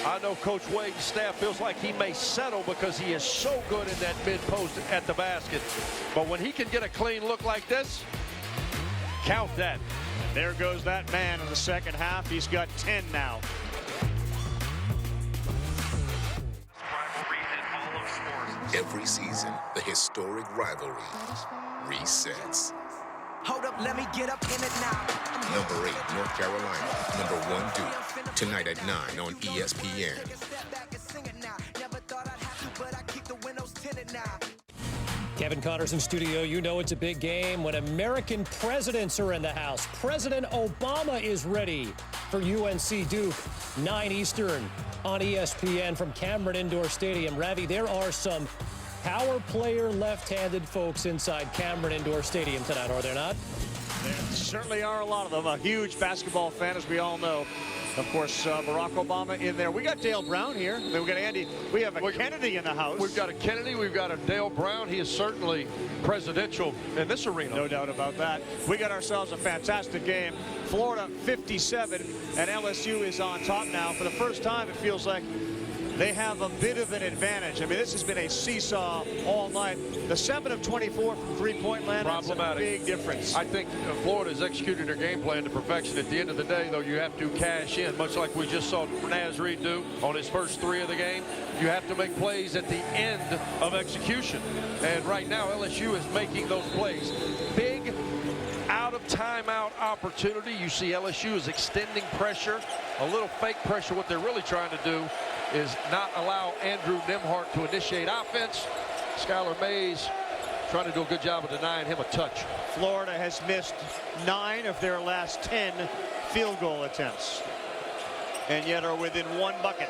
I know Coach Wade's staff feels like he may settle because he is so good in that mid-post at the basket. But when he can get a clean look like this, count that. There goes that man in the second half. He's got 10 now. Every season, the historic rivalry resets. Hold up, let me get up in it now. Number 8, North Carolina. Number 1, Duke. Tonight at 9 on ESPN. Kevin Connors in studio. You know it's a big game when American presidents are in the house. President Obama is ready for UNC Duke, 9 Eastern on ESPN from Cameron Indoor Stadium. Ravi, there are some power player left-handed folks inside Cameron Indoor Stadium tonight, are there not? There certainly are a lot of them. A huge basketball fan, as we all know. Of course, Barack Obama in there. We got Dale Brown here. Then we got Andy. We have a Kennedy in the house. We've got a Kennedy. We've got a Dale Brown. He is certainly presidential in this arena. No doubt about that. We got ourselves a fantastic game. Florida 57, and LSU is on top now. For the first time, it feels like they have a bit of an advantage. I mean, this has been a seesaw all night. The 7 of 24 from three-point land. Problematic. That's a big difference. I think Florida has executed their game plan to perfection. At the end of the day, though, you have to cash in, much like we just saw Naz Reid do on his first 3 of the game. You have to make plays at the end of execution. And right now, LSU is making those plays. Big out of timeout opportunity. You see LSU is extending pressure, a little fake pressure. What they're really trying to do is not allow Andrew Nembhard to initiate offense. Skylar Mays trying to do a good job of denying him a touch. Florida has missed 9 of their last 10 field goal attempts, and yet are within 1 bucket.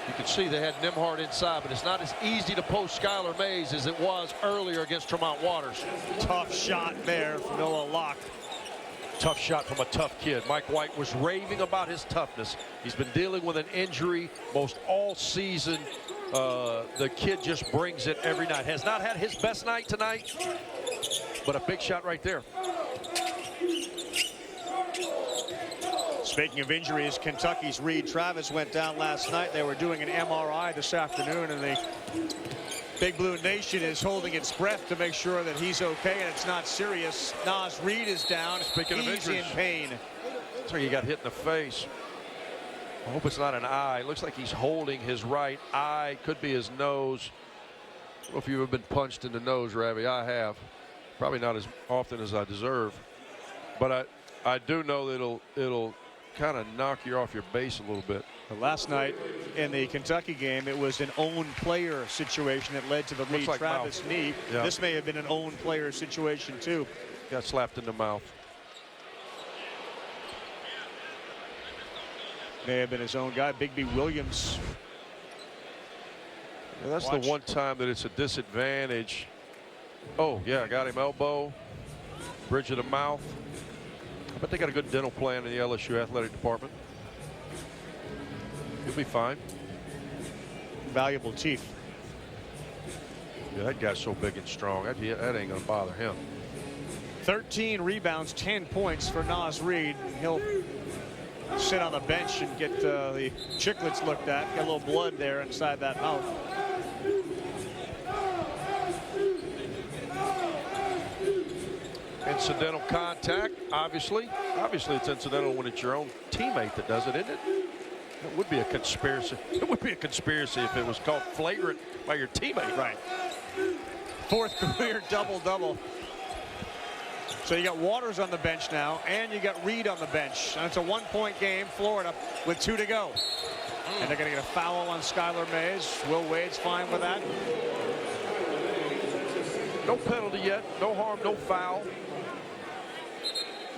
You can see they had Nembhard inside, but it's not as easy to post Skylar Mays as it was earlier against Tremont Waters. Tough shot there from Noah Locke. Tough shot from a tough kid. Mike White was raving about his toughness. He's been dealing with an injury most all season. The kid just brings it every night. Has not had his best night tonight, but a big shot right there. Speaking of injuries, Kentucky's Reed Travis went down last night. They were doing an MRI this afternoon, and the Big Blue Nation is holding its breath to make sure that he's okay and it's not serious. Naz Reid is down. Speaking of injuries, injuries, in pain. Looks like he got hit in the face. I hope it's not an eye. It looks like he's holding his right eye. Could be his nose. I don't know if you've ever been punched in the nose, Ravi. I have. Probably not as often as I deserve. But I do know that it'll kind of knock you off your base a little bit. Last night in the Kentucky game, it was an own player situation that led to the Reed Travis knee. Yeah. This may have been an own player situation too. Got slapped in the mouth. May have been his own guy. Bigby Williams. Yeah, that's the one time that it's a disadvantage. Oh yeah, got him elbow, bridge of the mouth. I bet they got a good dental plan in the LSU athletic department. He'll be fine. Valuable teeth. Yeah, that guy's so big and strong. That ain't gonna bother him. 13 rebounds, 10 points for Naz Reid. He'll sit on the bench and get the chiclets looked at. Got a little blood there inside that mouth. Incidental contact, obviously. Obviously, it's incidental when it's your own teammate that does it, isn't it? It would be a conspiracy. It would be a conspiracy if it was called flagrant by your teammate. Right. 4th career double-double. So you got Waters on the bench now, and you got Reed on the bench. And it's a 1-point game, Florida, with 2 to go. And they're going to get a foul on Skylar Mays. Will Wade's fine with that. No penalty yet. No harm, no foul.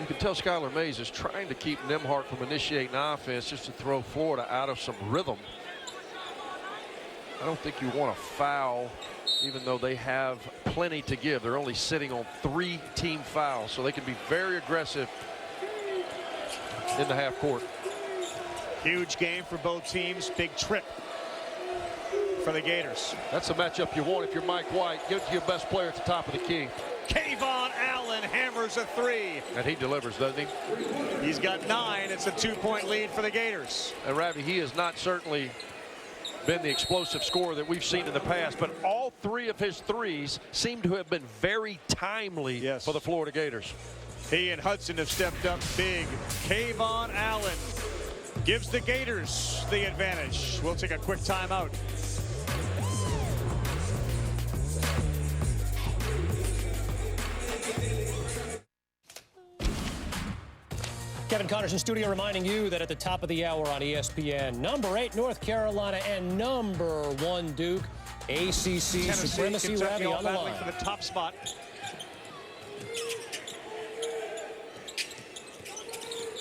You can tell Skylar Mays is trying to keep Nembhard from initiating offense just to throw Florida out of some rhythm. I don't think you want to foul, even though they have plenty to give. They're only sitting on 3 team fouls, so they can be very aggressive in the half court. Huge game for both teams. Big trip for the Gators. That's the matchup you want if you're Mike White. Give it to your best player at the top of the key. Kayvon Allen hammers a 3. And he delivers, doesn't he? He's got 9. It's a 2-point lead for the Gators. And Ravi, he has not certainly been the explosive scorer that we've seen in the past, but all 3 of his threes seem to have been very timely for the Florida Gators. He and Hudson have stepped up big. Kayvon Allen gives the Gators the advantage. We'll take a quick timeout. Kevin Connors in studio reminding you that at the top of the hour on ESPN, number 8 North Carolina and number 1 Duke. ACC supremacy, Ravi, on the line. For the top spot.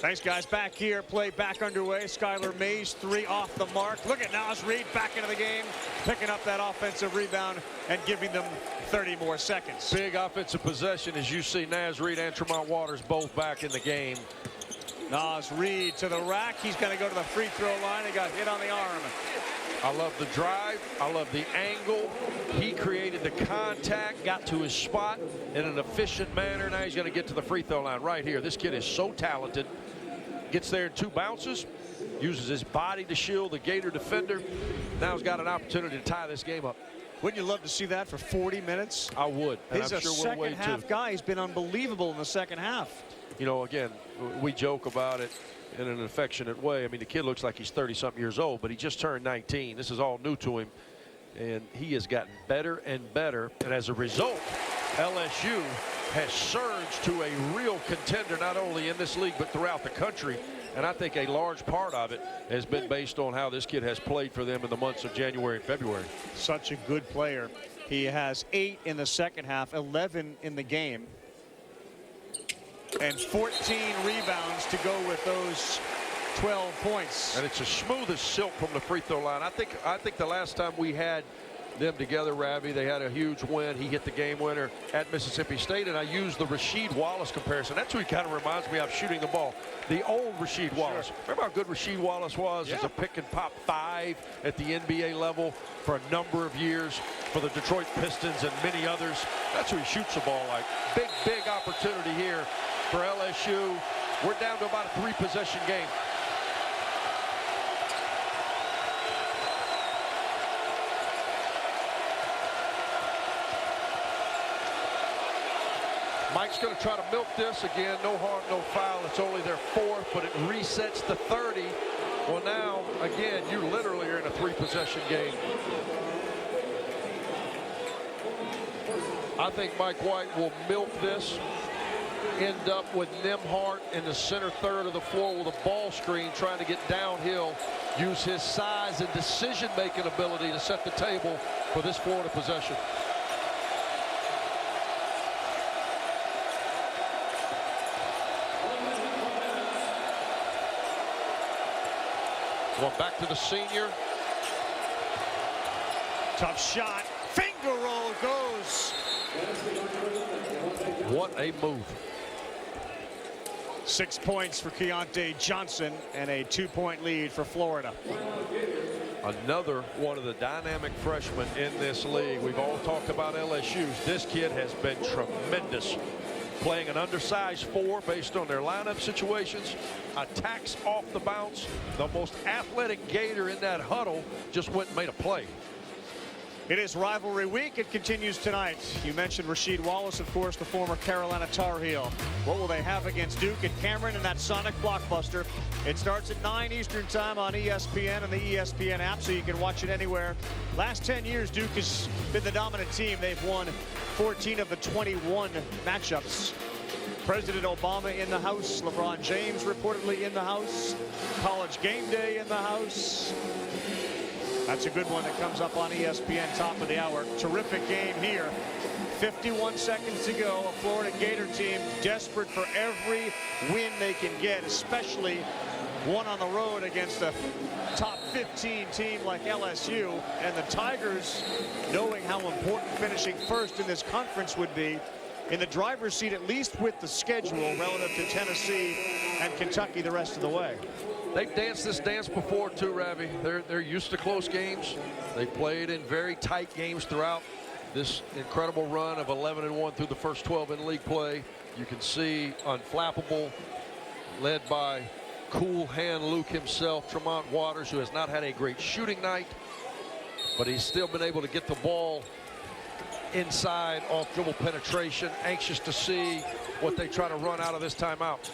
Thanks, guys. Back here, play back underway. Skylar Mays, 3 off the mark. Look at Naz Reid back into the game, picking up that offensive rebound and giving them 30 more seconds. Big offensive possession as you see Naz Reid and Tremont Waters both back in the game. Naz Reid to the rack. He's going to go to the free throw line. He got hit on the arm. I love the drive. I love the angle. He created the contact, got to his spot in an efficient manner. Now he's going to get to the free throw line right here. This kid is so talented. Gets there in 2 bounces, uses his body to shield the Gator defender. Now he's got an opportunity to tie this game up. Wouldn't you love to see that for 40 minutes? I would. And He's I'm a sure we'll second wait half too. guy. He's been unbelievable in the second half. You know, again, we joke about it in an affectionate way. I mean, the kid looks like he's 30-something years old, but he just turned 19. This is all new to him, and he has gotten better and better. And as a result, LSU has surged to a real contender, not only in this league, but throughout the country. And I think a large part of it has been based on how this kid has played for them in the months of January and February. Such a good player. He has 8 in the second half, 11 in the game, and 14 rebounds to go with those 12 points. And it's as smooth as silk from the free throw line. I think the last time we had them together, Ravi, they had a huge win. He hit the game winner at Mississippi State, and I used the Rasheed Wallace comparison. That's who he kind of reminds me of shooting the ball. The old Rasheed Wallace. Remember how good Rasheed Wallace was as a pick and pop 5 at the NBA level for a number of years for the Detroit Pistons and many others. That's who he shoots the ball like. Big opportunity here for LSU. We're down to about a 3-possession game. Mike's going to try to milk this again. No harm, no foul. It's only their 4th, but it resets to 30. Well, now, again, you literally are in a 3-possession game. I think Mike White will milk this, end up with Nembhard in the center third of the floor with a ball screen trying to get downhill, use his size and decision-making ability to set the table for this Florida possession. Going back to the senior. Tough shot. Finger roll goes. What a move. 6 points for Keontae Johnson and a 2-point lead for Florida. Another one of the dynamic freshmen in this league. We've all talked about LSU's. This kid has been tremendous. Playing an undersized 4 based on their lineup situations. Attacks off the bounce. The most athletic Gator in that huddle just went and made a play. It is rivalry week. It continues tonight. You mentioned Rasheed Wallace, of course, the former Carolina Tar Heel. What will they have against Duke at Cameron in that Sonic blockbuster? It starts at 9 Eastern time on ESPN and the ESPN app, so you can watch it anywhere. Last 10 years, Duke has been the dominant team. They've won 14 of the 21 matchups. President Obama in the house. LeBron James reportedly in the house. College Game Day in the house. That's a good one that comes up on ESPN top of the hour. Terrific game here. 51 seconds to go. A Florida Gator team desperate for every win they can get, especially one on the road against a top 15 team like LSU. And the Tigers, knowing how important finishing first in this conference would be, in the driver's seat, at least with the schedule relative to Tennessee and Kentucky the rest of the way. They've danced this dance before too, Ravi. They're used to close games. They played in very tight games throughout this incredible run of 11-1 through the first 12 in league play. You can see Unflappable, led by cool hand Luke himself, Tremont Waters, who has not had a great shooting night, but he's still been able to get the ball inside off dribble penetration. Anxious to see what they try to run out of this timeout.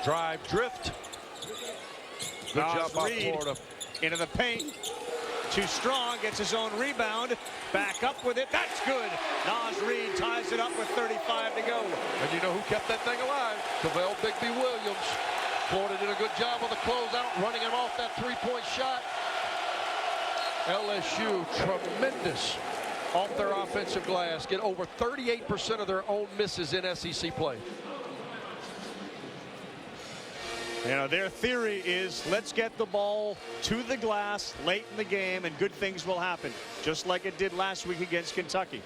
Drive, drift. Good job by Florida. Into the paint. Too strong. Gets his own rebound. Back up with it. That's good. Naz Reid ties it up with 35 to go. And you know who kept that thing alive? Cavell Bigby Williams. Florida did a good job on the closeout, running him off that 3-point shot. LSU, tremendous off their offensive glass. Get over 38% of their own misses in SEC play. You know, their theory is let's get the ball to the glass late in the game and good things will happen, just like it did last week against Kentucky.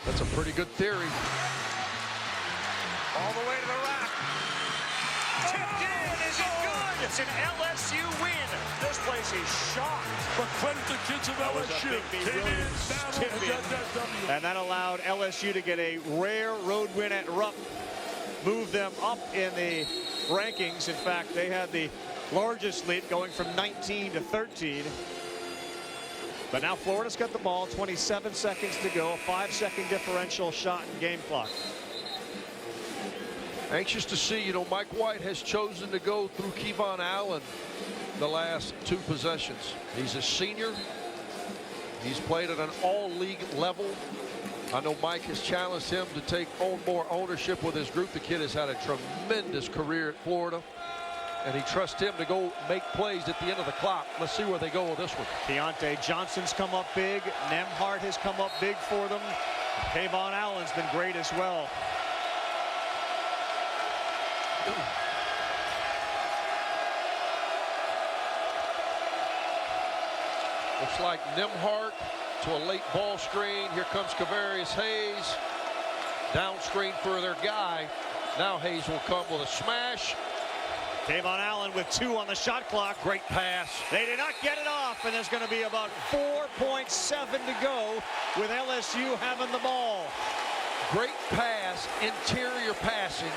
That's a pretty good theory. All the way to the rack. Tipped in. Is it good? It's an LSU win. This place is shocked. But credit the kids of LSU. And that allowed LSU to get a rare road win at Rupp. Move them up in the rankings. In fact, they had the largest lead going from 19 to 13. But now Florida's got the ball, 27 seconds to go, a 5-second differential shot in game clock. Anxious to see, you know, Mike White has chosen to go through Kevon Allen the last 2 possessions. He's a senior. He's played at an all-league level. I know Mike has challenged him to take on more ownership with his group. The kid has had a tremendous career at Florida, and he trusts him to go make plays at the end of the clock. Let's see where they go with this one. Deontay Johnson's come up big. Nembhard has come up big for them. Kevon Allen's been great as well. Looks like Nembhard to a late ball screen. Here comes Kavarius Hayes. Down screen for their guy. Now Hayes will come with a smash. Kevon Allen with 2 on the shot clock. Great pass. They did not get it off, and there's going to be about 4.7 to go with LSU having the ball. Great pass, interior passing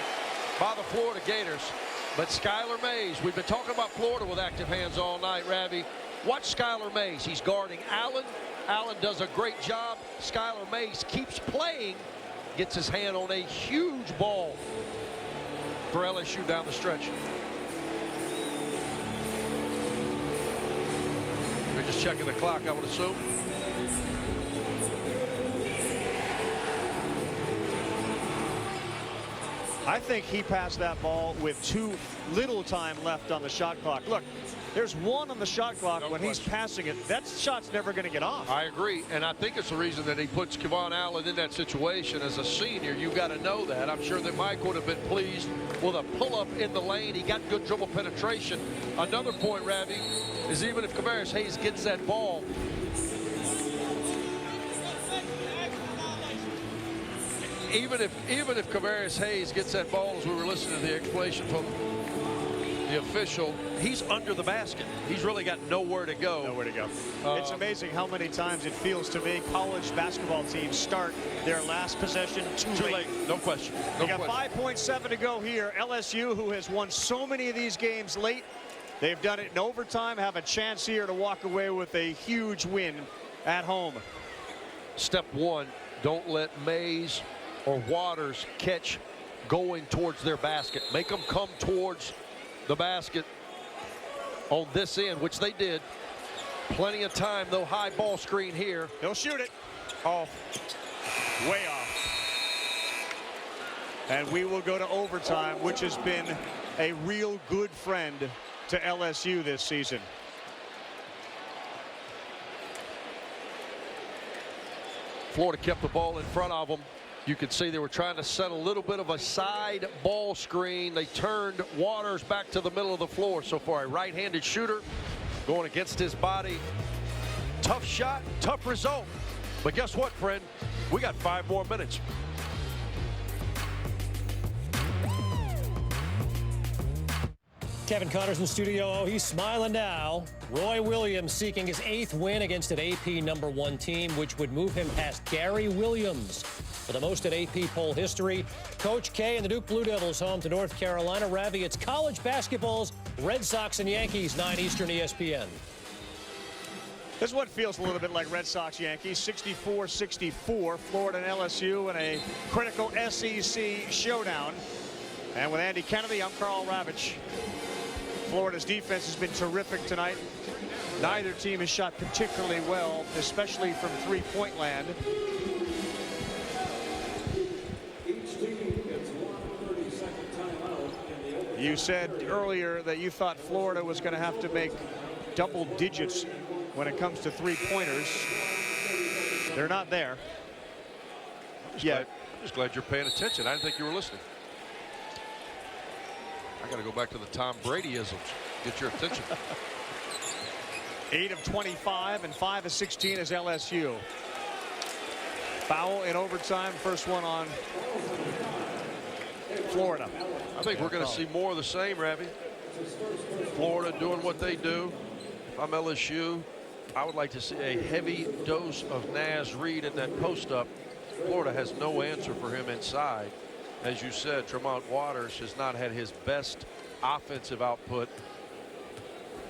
by the Florida Gators. But Skylar Mays, we've been talking about Florida with active hands all night, Ravi. Watch Skylar Mays. He's guarding Allen. Allen does a great job. Skylar Mays keeps playing, gets his hand on a huge ball for LSU down the stretch. They're just checking the clock, I would assume. I think he passed that ball with too little time left on the shot clock. Look, there's 1 on the shot clock. When he's passing it, that shot's never going to get off. I agree, and I think it's the reason that he puts Kevon Allen in that situation as a senior. You've got to know that. I'm sure that Mike would have been pleased with a pull-up in the lane. He got good dribble penetration. Another point, Ravi, is even if Kavarius Hayes gets that ball, even if Kavarius Hayes gets that ball, as we were listening to the explanation from the official, he's under the basket. He's really got nowhere to go. Nowhere to go. It's amazing how many times it feels to me college basketball teams start their last possession too late. No question. We got 5.7 to go here. LSU, who has won so many of these games late, they've done it in overtime, have a chance here to walk away with a huge win at home. Step 1, don't let Mays or Waters catch going towards their basket. Make them come towards the basket on this end, which they did. Plenty of time, though. High ball screen here. He'll shoot it. Off. Way off. And we will go to overtime, which has been a real good friend to LSU this season. Florida kept the ball in front of them. You could see they were trying to set a little bit of a side ball screen. They turned Waters back to the middle of the floor. So for a right-handed shooter going against his body, tough shot, tough result. But guess what, friend? We got 5 more minutes. Kevin Connors in the studio. Oh, he's smiling now. Roy Williams seeking his 8th win against an AP #1 team, which would move him past Gary Williams for the most at AP poll history. Coach K and the Duke Blue Devils home to North Carolina. Ravi, it's college basketball's Red Sox and Yankees, 9 Eastern ESPN. This is what feels a little bit like Red Sox-Yankees, 64-64, Florida and LSU in a critical SEC showdown. And with Andy Kennedy, I'm Carl Ravitch. Florida's defense has been terrific tonight. Neither team has shot particularly well, especially from three-point land. You said earlier that you thought Florida was going to have to make double digits when it comes to three-pointers. They're not there. I'm just glad you're paying attention. I didn't think you were listening. I got to go back to the Tom Brady-isms. Get your attention. 8 of 25 and 5 of 16 is LSU. Foul in overtime. First one on Florida. I think we're going to see more of the same, Ravi. Florida doing what they do. If I'm LSU, I would like to see a heavy dose of Naz Reid in that post-up. Florida has no answer for him inside. As you said, Tremont Waters has not had his best offensive output.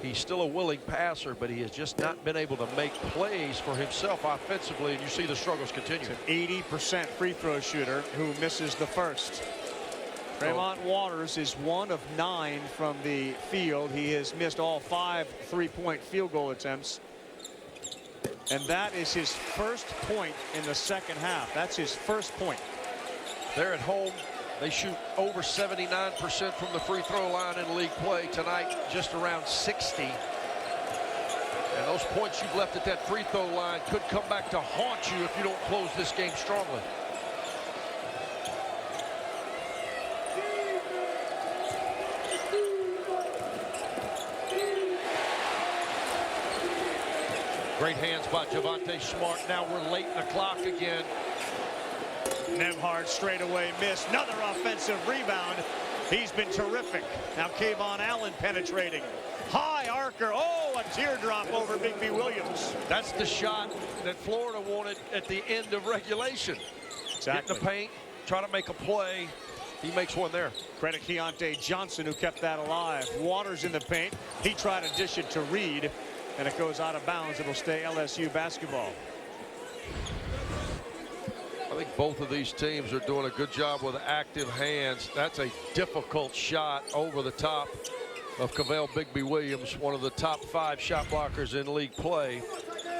He's still a willing passer, but he has just not been able to make plays for himself offensively, and you see the struggles continue. It's an 80% free throw shooter who misses the first. Tremont Waters is 1 of 9 from the field. He has missed all 5 3-point field goal attempts. And that is his first point in the second half. That's his first point. They're at home. They shoot over 79% from the free throw line in league play tonight, just around 60. And those points you've left at that free throw line could come back to haunt you if you don't close this game strongly. Great hands by Javonte Smart. Now we're late in the clock again. Nembhard straight away missed. Another offensive rebound. He's been terrific. Now Kayvon Allen penetrating. High arcer. Oh, a teardrop over Bigby Williams. That's the shot that Florida wanted at the end of regulation. Exactly. Get in the paint, try to make a play. He makes one there. Credit Keontae Johnson who kept that alive. Waters in the paint. He tried to dish it to Reid, and it goes out of bounds. It'll stay LSU basketball. I think both of these teams are doing a good job with active hands. That's a difficult shot over the top of Kavell Bigby Williams, one of the top 5 shot blockers in league play.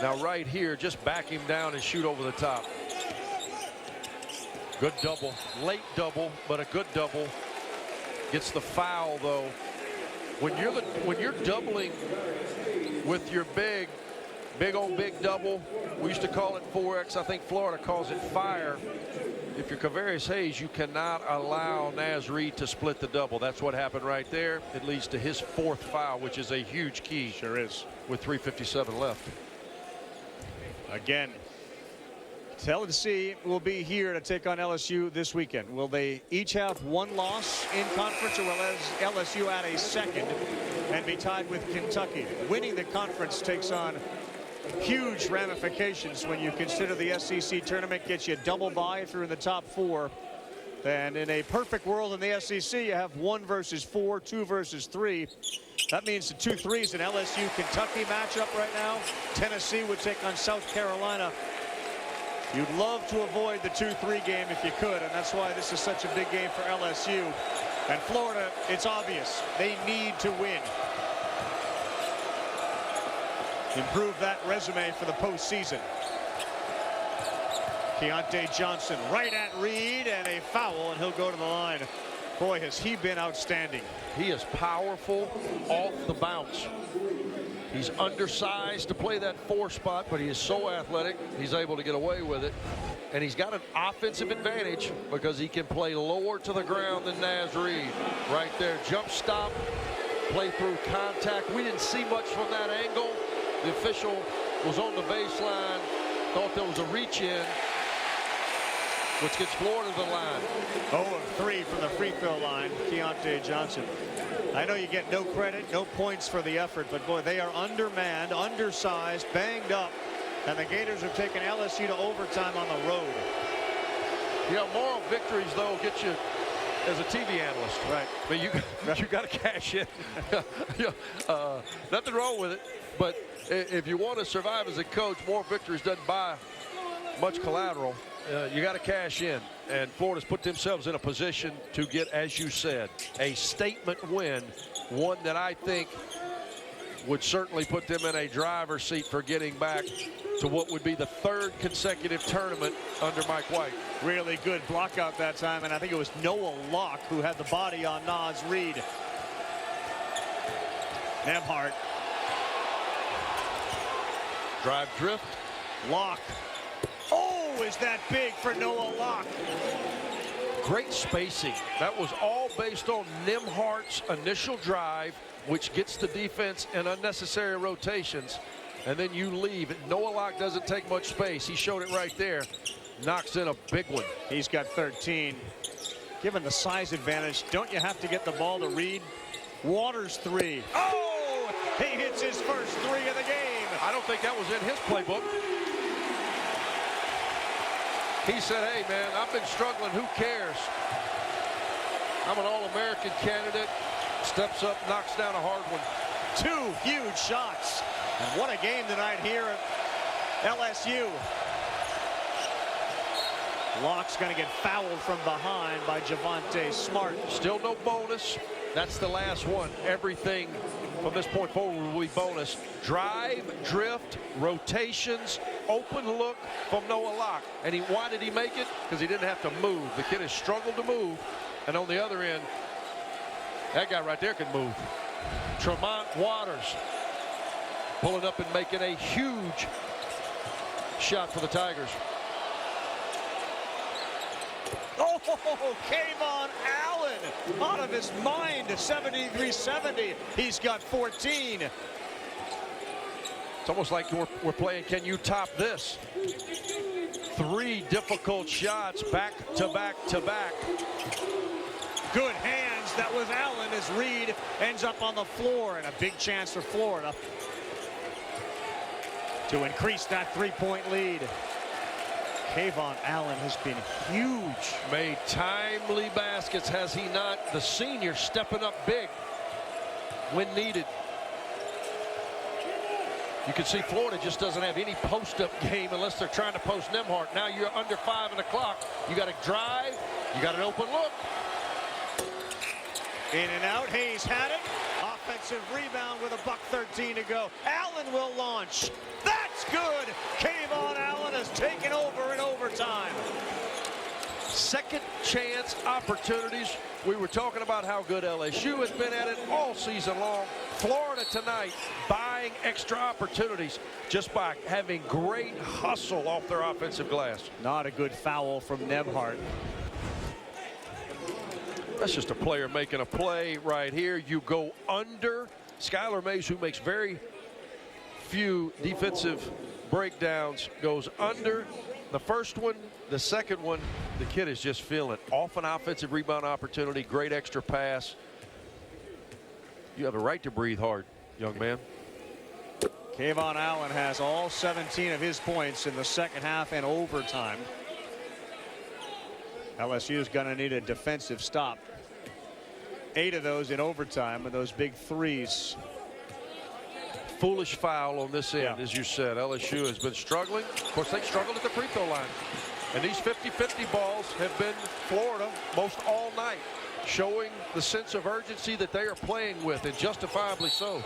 Now right here, just back him down and shoot over the top. Good double, late double, but a good double. Gets the foul though. When you're doubling with your big old big double, we used to call it 4X. I think Florida calls it fire. If you're Kavarius Hayes, you cannot allow Naz Reid to split the double. That's what happened right there. It leads to his 4th foul, which is a huge key. Sure is. With 3:57 left. Again, LSU will be here to take on LSU this weekend. Will they each have 1 loss in conference, or will LSU add a second and be tied with Kentucky? Winning the conference takes on huge ramifications when you consider the SEC tournament gets you double bye if you're in the top 4. And in a perfect world in the SEC, you have 1 versus 4, 2 versus 3. That means the 2-3 is an LSU-Kentucky matchup right now. Tennessee would take on South Carolina. You'd love to avoid the 2-3 game if you could, and that's why this is such a big game for LSU. And Florida, it's obvious, they need to win. Improve that resume for the postseason. Keontae Johnson right at Reid, and a foul, and he'll go to the line. Boy, has he been outstanding. He is powerful off the bounce. He's undersized to play that 4 spot, but he is so athletic, he's able to get away with it. And he's got an offensive advantage because he can play lower to the ground than Naz Reid. Right there, jump stop, play through contact. We didn't see much from that angle. The official was on the baseline, thought there was a reach in, which gets Florida to the line. 0 of 3 from the free throw line, Keontae Johnson. I know you get no credit, no points for the effort, but boy, they are undermanned, undersized, banged up, and the Gators have taken LSU to overtime on the road. You know, moral victories, though, get you as a TV analyst. Right. I mean, you got to cash in. Nothing wrong with it, but if you want to survive as a coach, more victories doesn't buy much collateral. You got to cash in, and Florida's put themselves in a position to get, as you said, a statement win, one that I think would certainly put them in a driver's seat for getting back to what would be the 3rd consecutive tournament under Mike White. Really good block out that time, and I think it was Noah Locke who had the body on Naz Reid. Nembhard. Drive drift. Locke. Oh, is that big for Noah Locke? Great spacing. That was all based on Nembhart's initial drive, which gets the defense in unnecessary rotations. And then you leave. Noah Locke doesn't take much space. He showed it right there. Knocks in a big one. He's got 13. Given the size advantage, don't you have to get the ball to Reed? Waters 3. Oh! He hits his first 3 of the game. I don't think that was in his playbook. He said, hey, man, I've been struggling. Who cares? I'm an All-American candidate. Steps up, knocks down a hard one. 2 huge shots. And what a game tonight here at LSU. Locke's going to get fouled from behind by Javonte Smart. Still no bonus. That's the last one. Everything from this point forward will be bonus. Drive, drift, rotations, open look from Noah Locke. And why did he make it? Because he didn't have to move. The kid has struggled to move. And on the other end, that guy right there can move. Tremont Waters pulling up and making a huge shot for the Tigers. Oh, Kayvon Allen out of his mind. 73-70. He's got 14. It's almost like we're playing Can You Top This? 3 difficult shots back to back to back. Good hands. That was Allen as Reed ends up on the floor, and a big chance for Florida to increase that 3-point lead. Kayvon Allen has been huge. Made timely baskets, has he not? The senior stepping up big when needed. You can see Florida just doesn't have any post-up game unless they're trying to post Nembhard. Now you're under 5 on the clock. You got to drive. You got an open look. In and out. Hayes had it. Offensive rebound with $1:13 to go. Allen will launch. That's good. Kayvon Allen has taken over in overtime. Second chance opportunities. We were talking about how good LSU has been at it all season long. Florida tonight buying extra opportunities just by having great hustle off their offensive glass. Not a good foul from Nembhard. That's just a player making a play right here. You go under. Skylar Mays, who makes very few defensive breakdowns, goes under. The first one, the second one, the kid is just feeling it. Off an offensive rebound opportunity, great extra pass. You have a right to breathe hard, young man. Kayvon Allen has all 17 of his points in the second half and overtime. LSU is going to need a defensive stop. 8 of those in overtime, and those big threes. Foolish foul on this end, as you said. LSU has been struggling. Of course, they struggled at the free throw line. And these 50-50 balls have been Florida most all night, showing the sense of urgency that they are playing with, and justifiably so.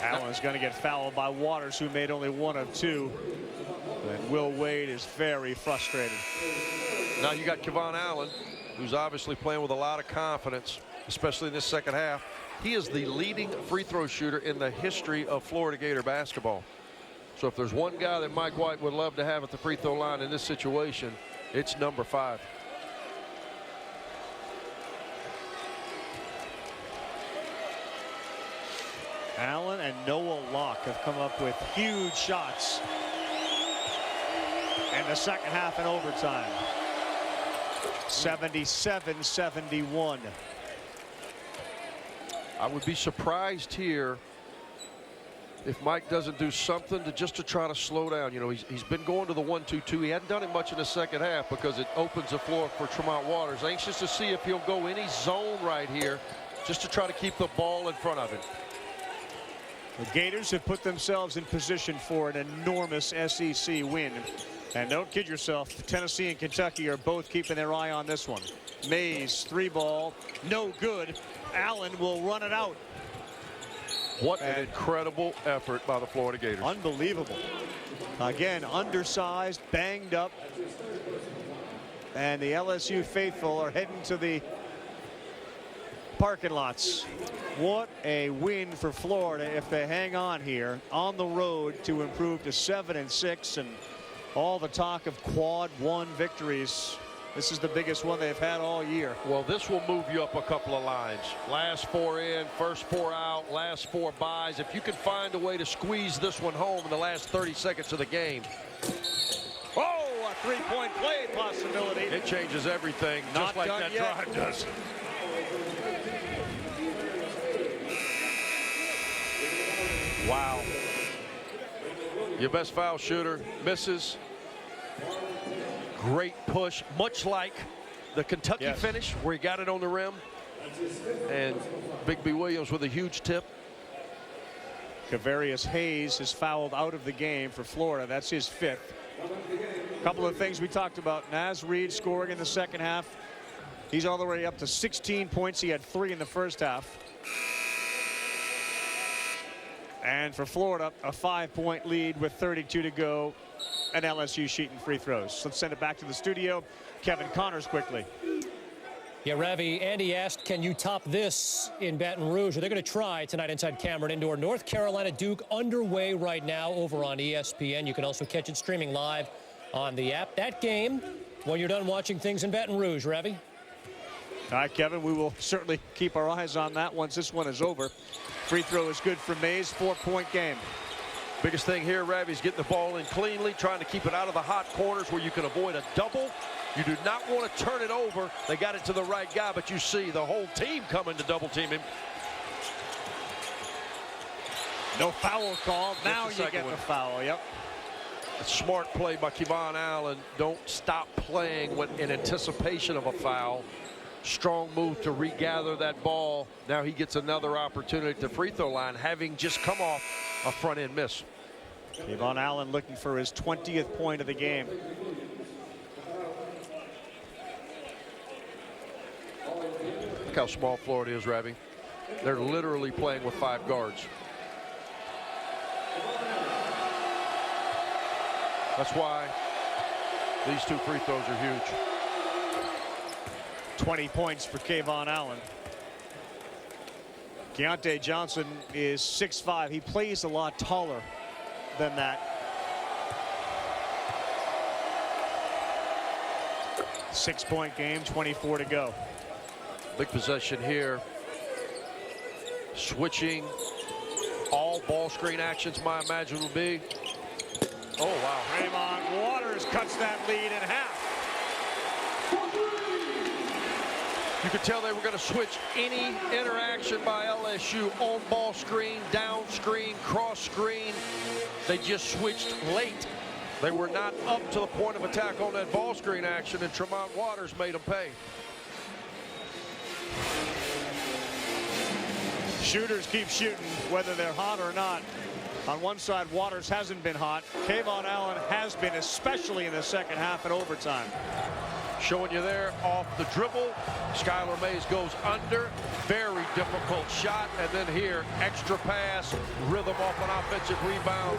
Allen's going to get fouled by Waters, who made only 1 of 2. And Will Wade is very frustrated. Now you got Kayvon Allen, who's obviously playing with a lot of confidence, especially in this second half. He is the leading free throw shooter in the history of Florida Gator basketball. So if there's one guy that Mike White would love to have at the free throw line in this situation, it's number 5. Allen and Noah Locke have come up with huge shots in the second half and overtime. 77-71. I would be surprised here if Mike doesn't do something to try to slow down. You know, he's been going to the 1-2-2. He hadn't done it much in the second half because it opens the floor for Tremont Waters. Anxious to see if he'll go any zone right here just to try to keep the ball in front of him. The Gators have put themselves in position for an enormous SEC win. And don't kid yourself, Tennessee and Kentucky are both keeping their eye on this one. Mays, 3-ball, no good. Allen will run it out. What an incredible effort by the Florida Gators. Unbelievable. Again, undersized, banged up. And the LSU faithful are heading to the parking lots. What a win for Florida if they hang on here on the road to improve to 7-6, and all the talk of quad 1 victories This is the biggest one they've had all year. Well, this will move you up a couple of lines. Last 4 in, first 4 out, last 4 buys. If you can find a way to squeeze this one home in the last 30 seconds of the game. Oh, a three-point play possibility. It changes everything, Not just like done that yet. drive does. Wow. Your best foul shooter misses. Great push, much like the Kentucky finish where he got it on the rim. And Big B Williams with a huge tip. Kavarius Hayes is fouled out of the game for Florida. That's his 5th. A couple of things we talked about. Naz Reid scoring in the second half. He's all the way up to 16 points. He had 3 in the first half. And for Florida, a 5-point lead with 32 to go. And LSU shooting free throws. Let's send it back to the studio. Kevin Connors quickly. Yeah, Ravi, Andy asked, can you top this in Baton Rouge? Are they going to try tonight inside Cameron Indoor? North Carolina Duke underway right now over on ESPN. You can also catch it streaming live on the app. That game, when you're done watching things in Baton Rouge, Ravi. All right, Kevin, we will certainly keep our eyes on that once this one is over. Free throw is good for Mays. 4-point game. Biggest thing here, Ravi, is getting the ball in cleanly, trying to keep it out of the hot corners where you can avoid a double. You do not want to turn it over. They got it to the right guy, but you see the whole team coming to double team him. No foul call. Now you get the foul. Yep. A smart play by Kevon Allen. Don't stop playing in anticipation of a foul. Strong move to regather that ball. Now he gets another opportunity at the free throw line, having just come off a front end miss. Kevon Allen looking for his 20th point of the game. Look how small Florida is, Ravi. They're literally playing with 5 guards. That's why these 2 free throws are huge. 20 points for Kevon Allen. Keontae Johnson is 6'5". He plays a lot taller than that. 6-point game, 24 to go. Big possession here. Switching. All ball screen actions, my imagine will be. Oh, wow. Draymond Waters cuts that lead in half. You could tell they were going to switch any interaction by LSU on ball screen, down screen, cross screen. They just switched late. They were not up to the point of attack on that ball screen action, and Tremont Waters made them pay. Shooters keep shooting, whether they're hot or not. On one side, Waters hasn't been hot. Kevon Allen has been, especially in the second half and overtime. Showing you there off the dribble. Skylar Mays goes under. Very difficult shot. And then here, extra pass, rhythm off an offensive rebound.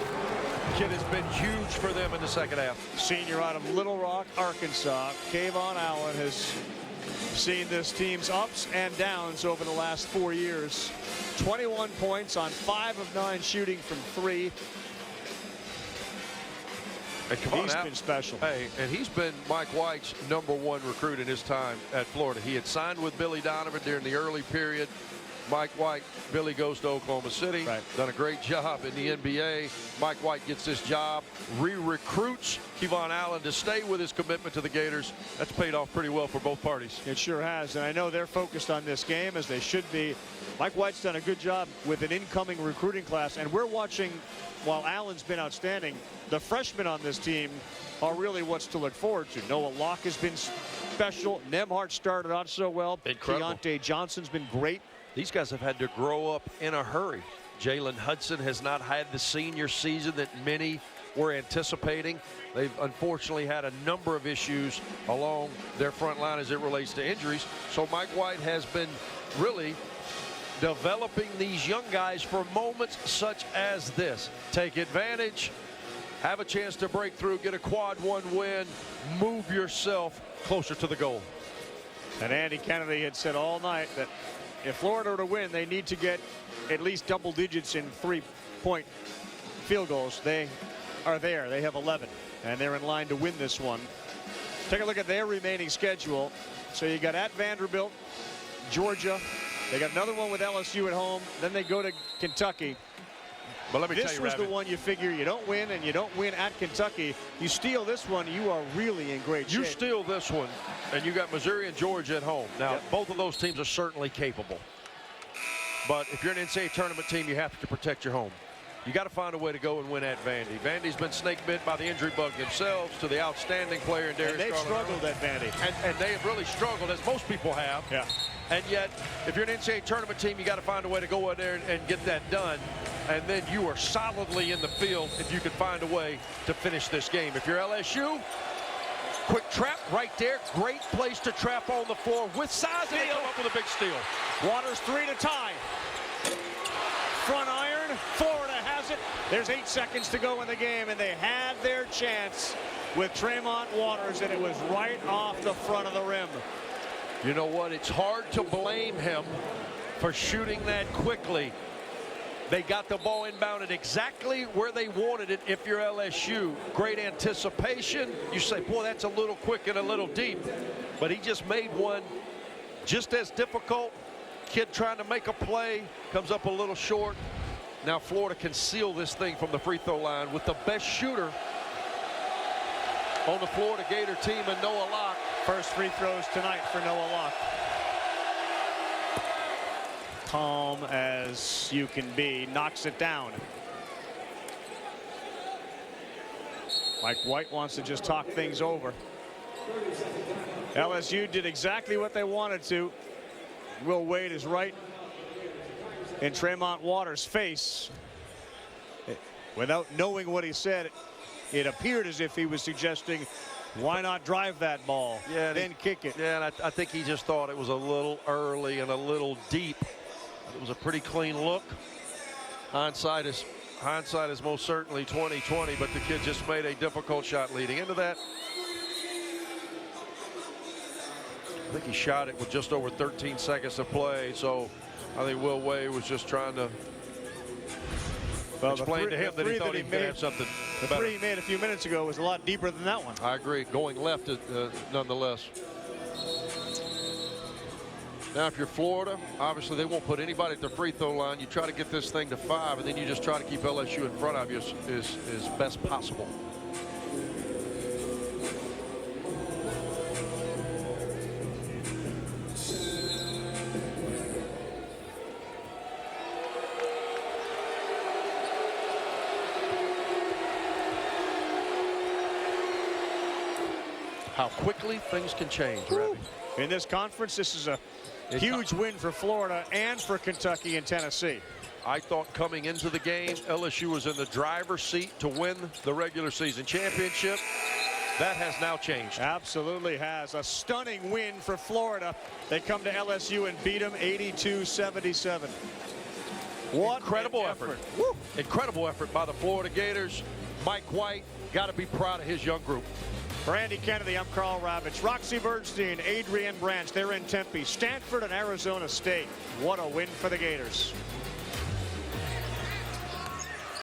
Kid has been huge for them in the second half. Senior out of Little Rock, Arkansas. Kevon Allen has seen this team's ups and downs over the last 4 years. 21 points on 5 of 9 shooting from 3. He's been special. Hey, and he's been Mike White's #1 recruit in his time at Florida. He had signed with Billy Donovan during the early period. Mike White, Billy goes to Oklahoma City, done a great job in the NBA. Mike White gets this job, re-recruits Kevon Allen to stay with his commitment to the Gators. That's paid off pretty well for both parties. It sure has, and I know they're focused on this game, as they should be. Mike White's done a good job with an incoming recruiting class, and we're watching, while Allen's been outstanding, the freshmen on this team are really what's to look forward to. Noah Locke has been special. Nembhard started out so well. Incredible. Keontae Johnson's been great. These guys have had to grow up in a hurry. Jalen Hudson has not had the senior season that many were anticipating. They've unfortunately had a number of issues along their front line as it relates to injuries. So Mike White has been really developing these young guys for moments such as this. Take advantage, have a chance to break through, get a quad 1 win, move yourself closer to the goal. And Andy Kennedy had said all night that if Florida were to win, they need to get at least double digits in 3-point field goals. They are there. They have 11, and they're in line to win this one. Take a look at their remaining schedule. So you got at Vanderbilt, Georgia. They got another one with LSU at home. Then they go to Kentucky. But let me tell you, this was Rabbit, the one you figure you don't win, and you don't win at Kentucky. You steal this one, you are really in great shape. you steal this one, and you got Missouri and Georgia at home. Now, Yep. both of those teams are certainly capable. But if you're an NCAA tournament team, you have to protect your home. You got to find a way to go and win at Vandy. Vandy's been snake bit by the injury bug themselves to the outstanding player in Darius And they've Garland. struggled at Vandy. And they have really struggled, as most people have. Yeah. And yet, if you're an NCAA tournament team, you got to find a way to go in there and get that done. And then you are solidly in the field if you can find a way to finish this game. If you're LSU, quick trap right there. Great place to trap on the floor with size, and they come up with a big steal. Waters 3 to tie. Front iron. Florida has it. There's 8 seconds to go in the game, and they had their chance with Tremont Waters, and it was right off the front of the rim. You know what? It's hard to blame him for shooting that quickly. They got the ball inbounded exactly where they wanted it. If you're LSU, great anticipation. You say, boy, that's a little quick and a little deep. But he just made one just as difficult. Kid trying to make a play, comes up a little short. Now Florida can seal this thing from the free throw line with the best shooter on the Florida Gator team, and Noah Locke. First free throws tonight for Noah Locke. Calm as you can be, knocks it down. Mike White wants to just talk things over. LSU did exactly what they wanted to. Will Wade is right in Tremont Waters' face. Without knowing what he said, it appeared as if he was suggesting, why not drive that ball, then kick it. Yeah, and I think he just thought it was a little early and a little deep. It was a pretty clean look. Hindsight is most certainly 20/20, but the kid just made a difficult shot leading into that. I think he shot it with just over 13 seconds to play, so I think Will Wade was just trying to explain to him that he thought he could have something The better. three he made a few minutes ago was a lot deeper than that one. I agree. Going left, nonetheless. Now, if you're Florida, obviously they won't put anybody at the free throw line. You try to get this thing to 5, and then you just try to keep LSU in front of you as best possible. How quickly things can change, Ravi. In this conference, this is a huge win for Florida and for Kentucky and Tennessee. I thought coming into the game, LSU was in the driver's seat to win the regular season championship. That has now changed. Absolutely has. A stunning win for Florida. They come to LSU and beat them 82-77. What incredible effort. Incredible effort by the Florida Gators. Mike White, got to be proud of his young group. For Andy Kennedy, I'm Carl Ravitch. Roxy Bernstein, Adrian Branch, they're in Tempe. Stanford and Arizona State. What a win for the Gators.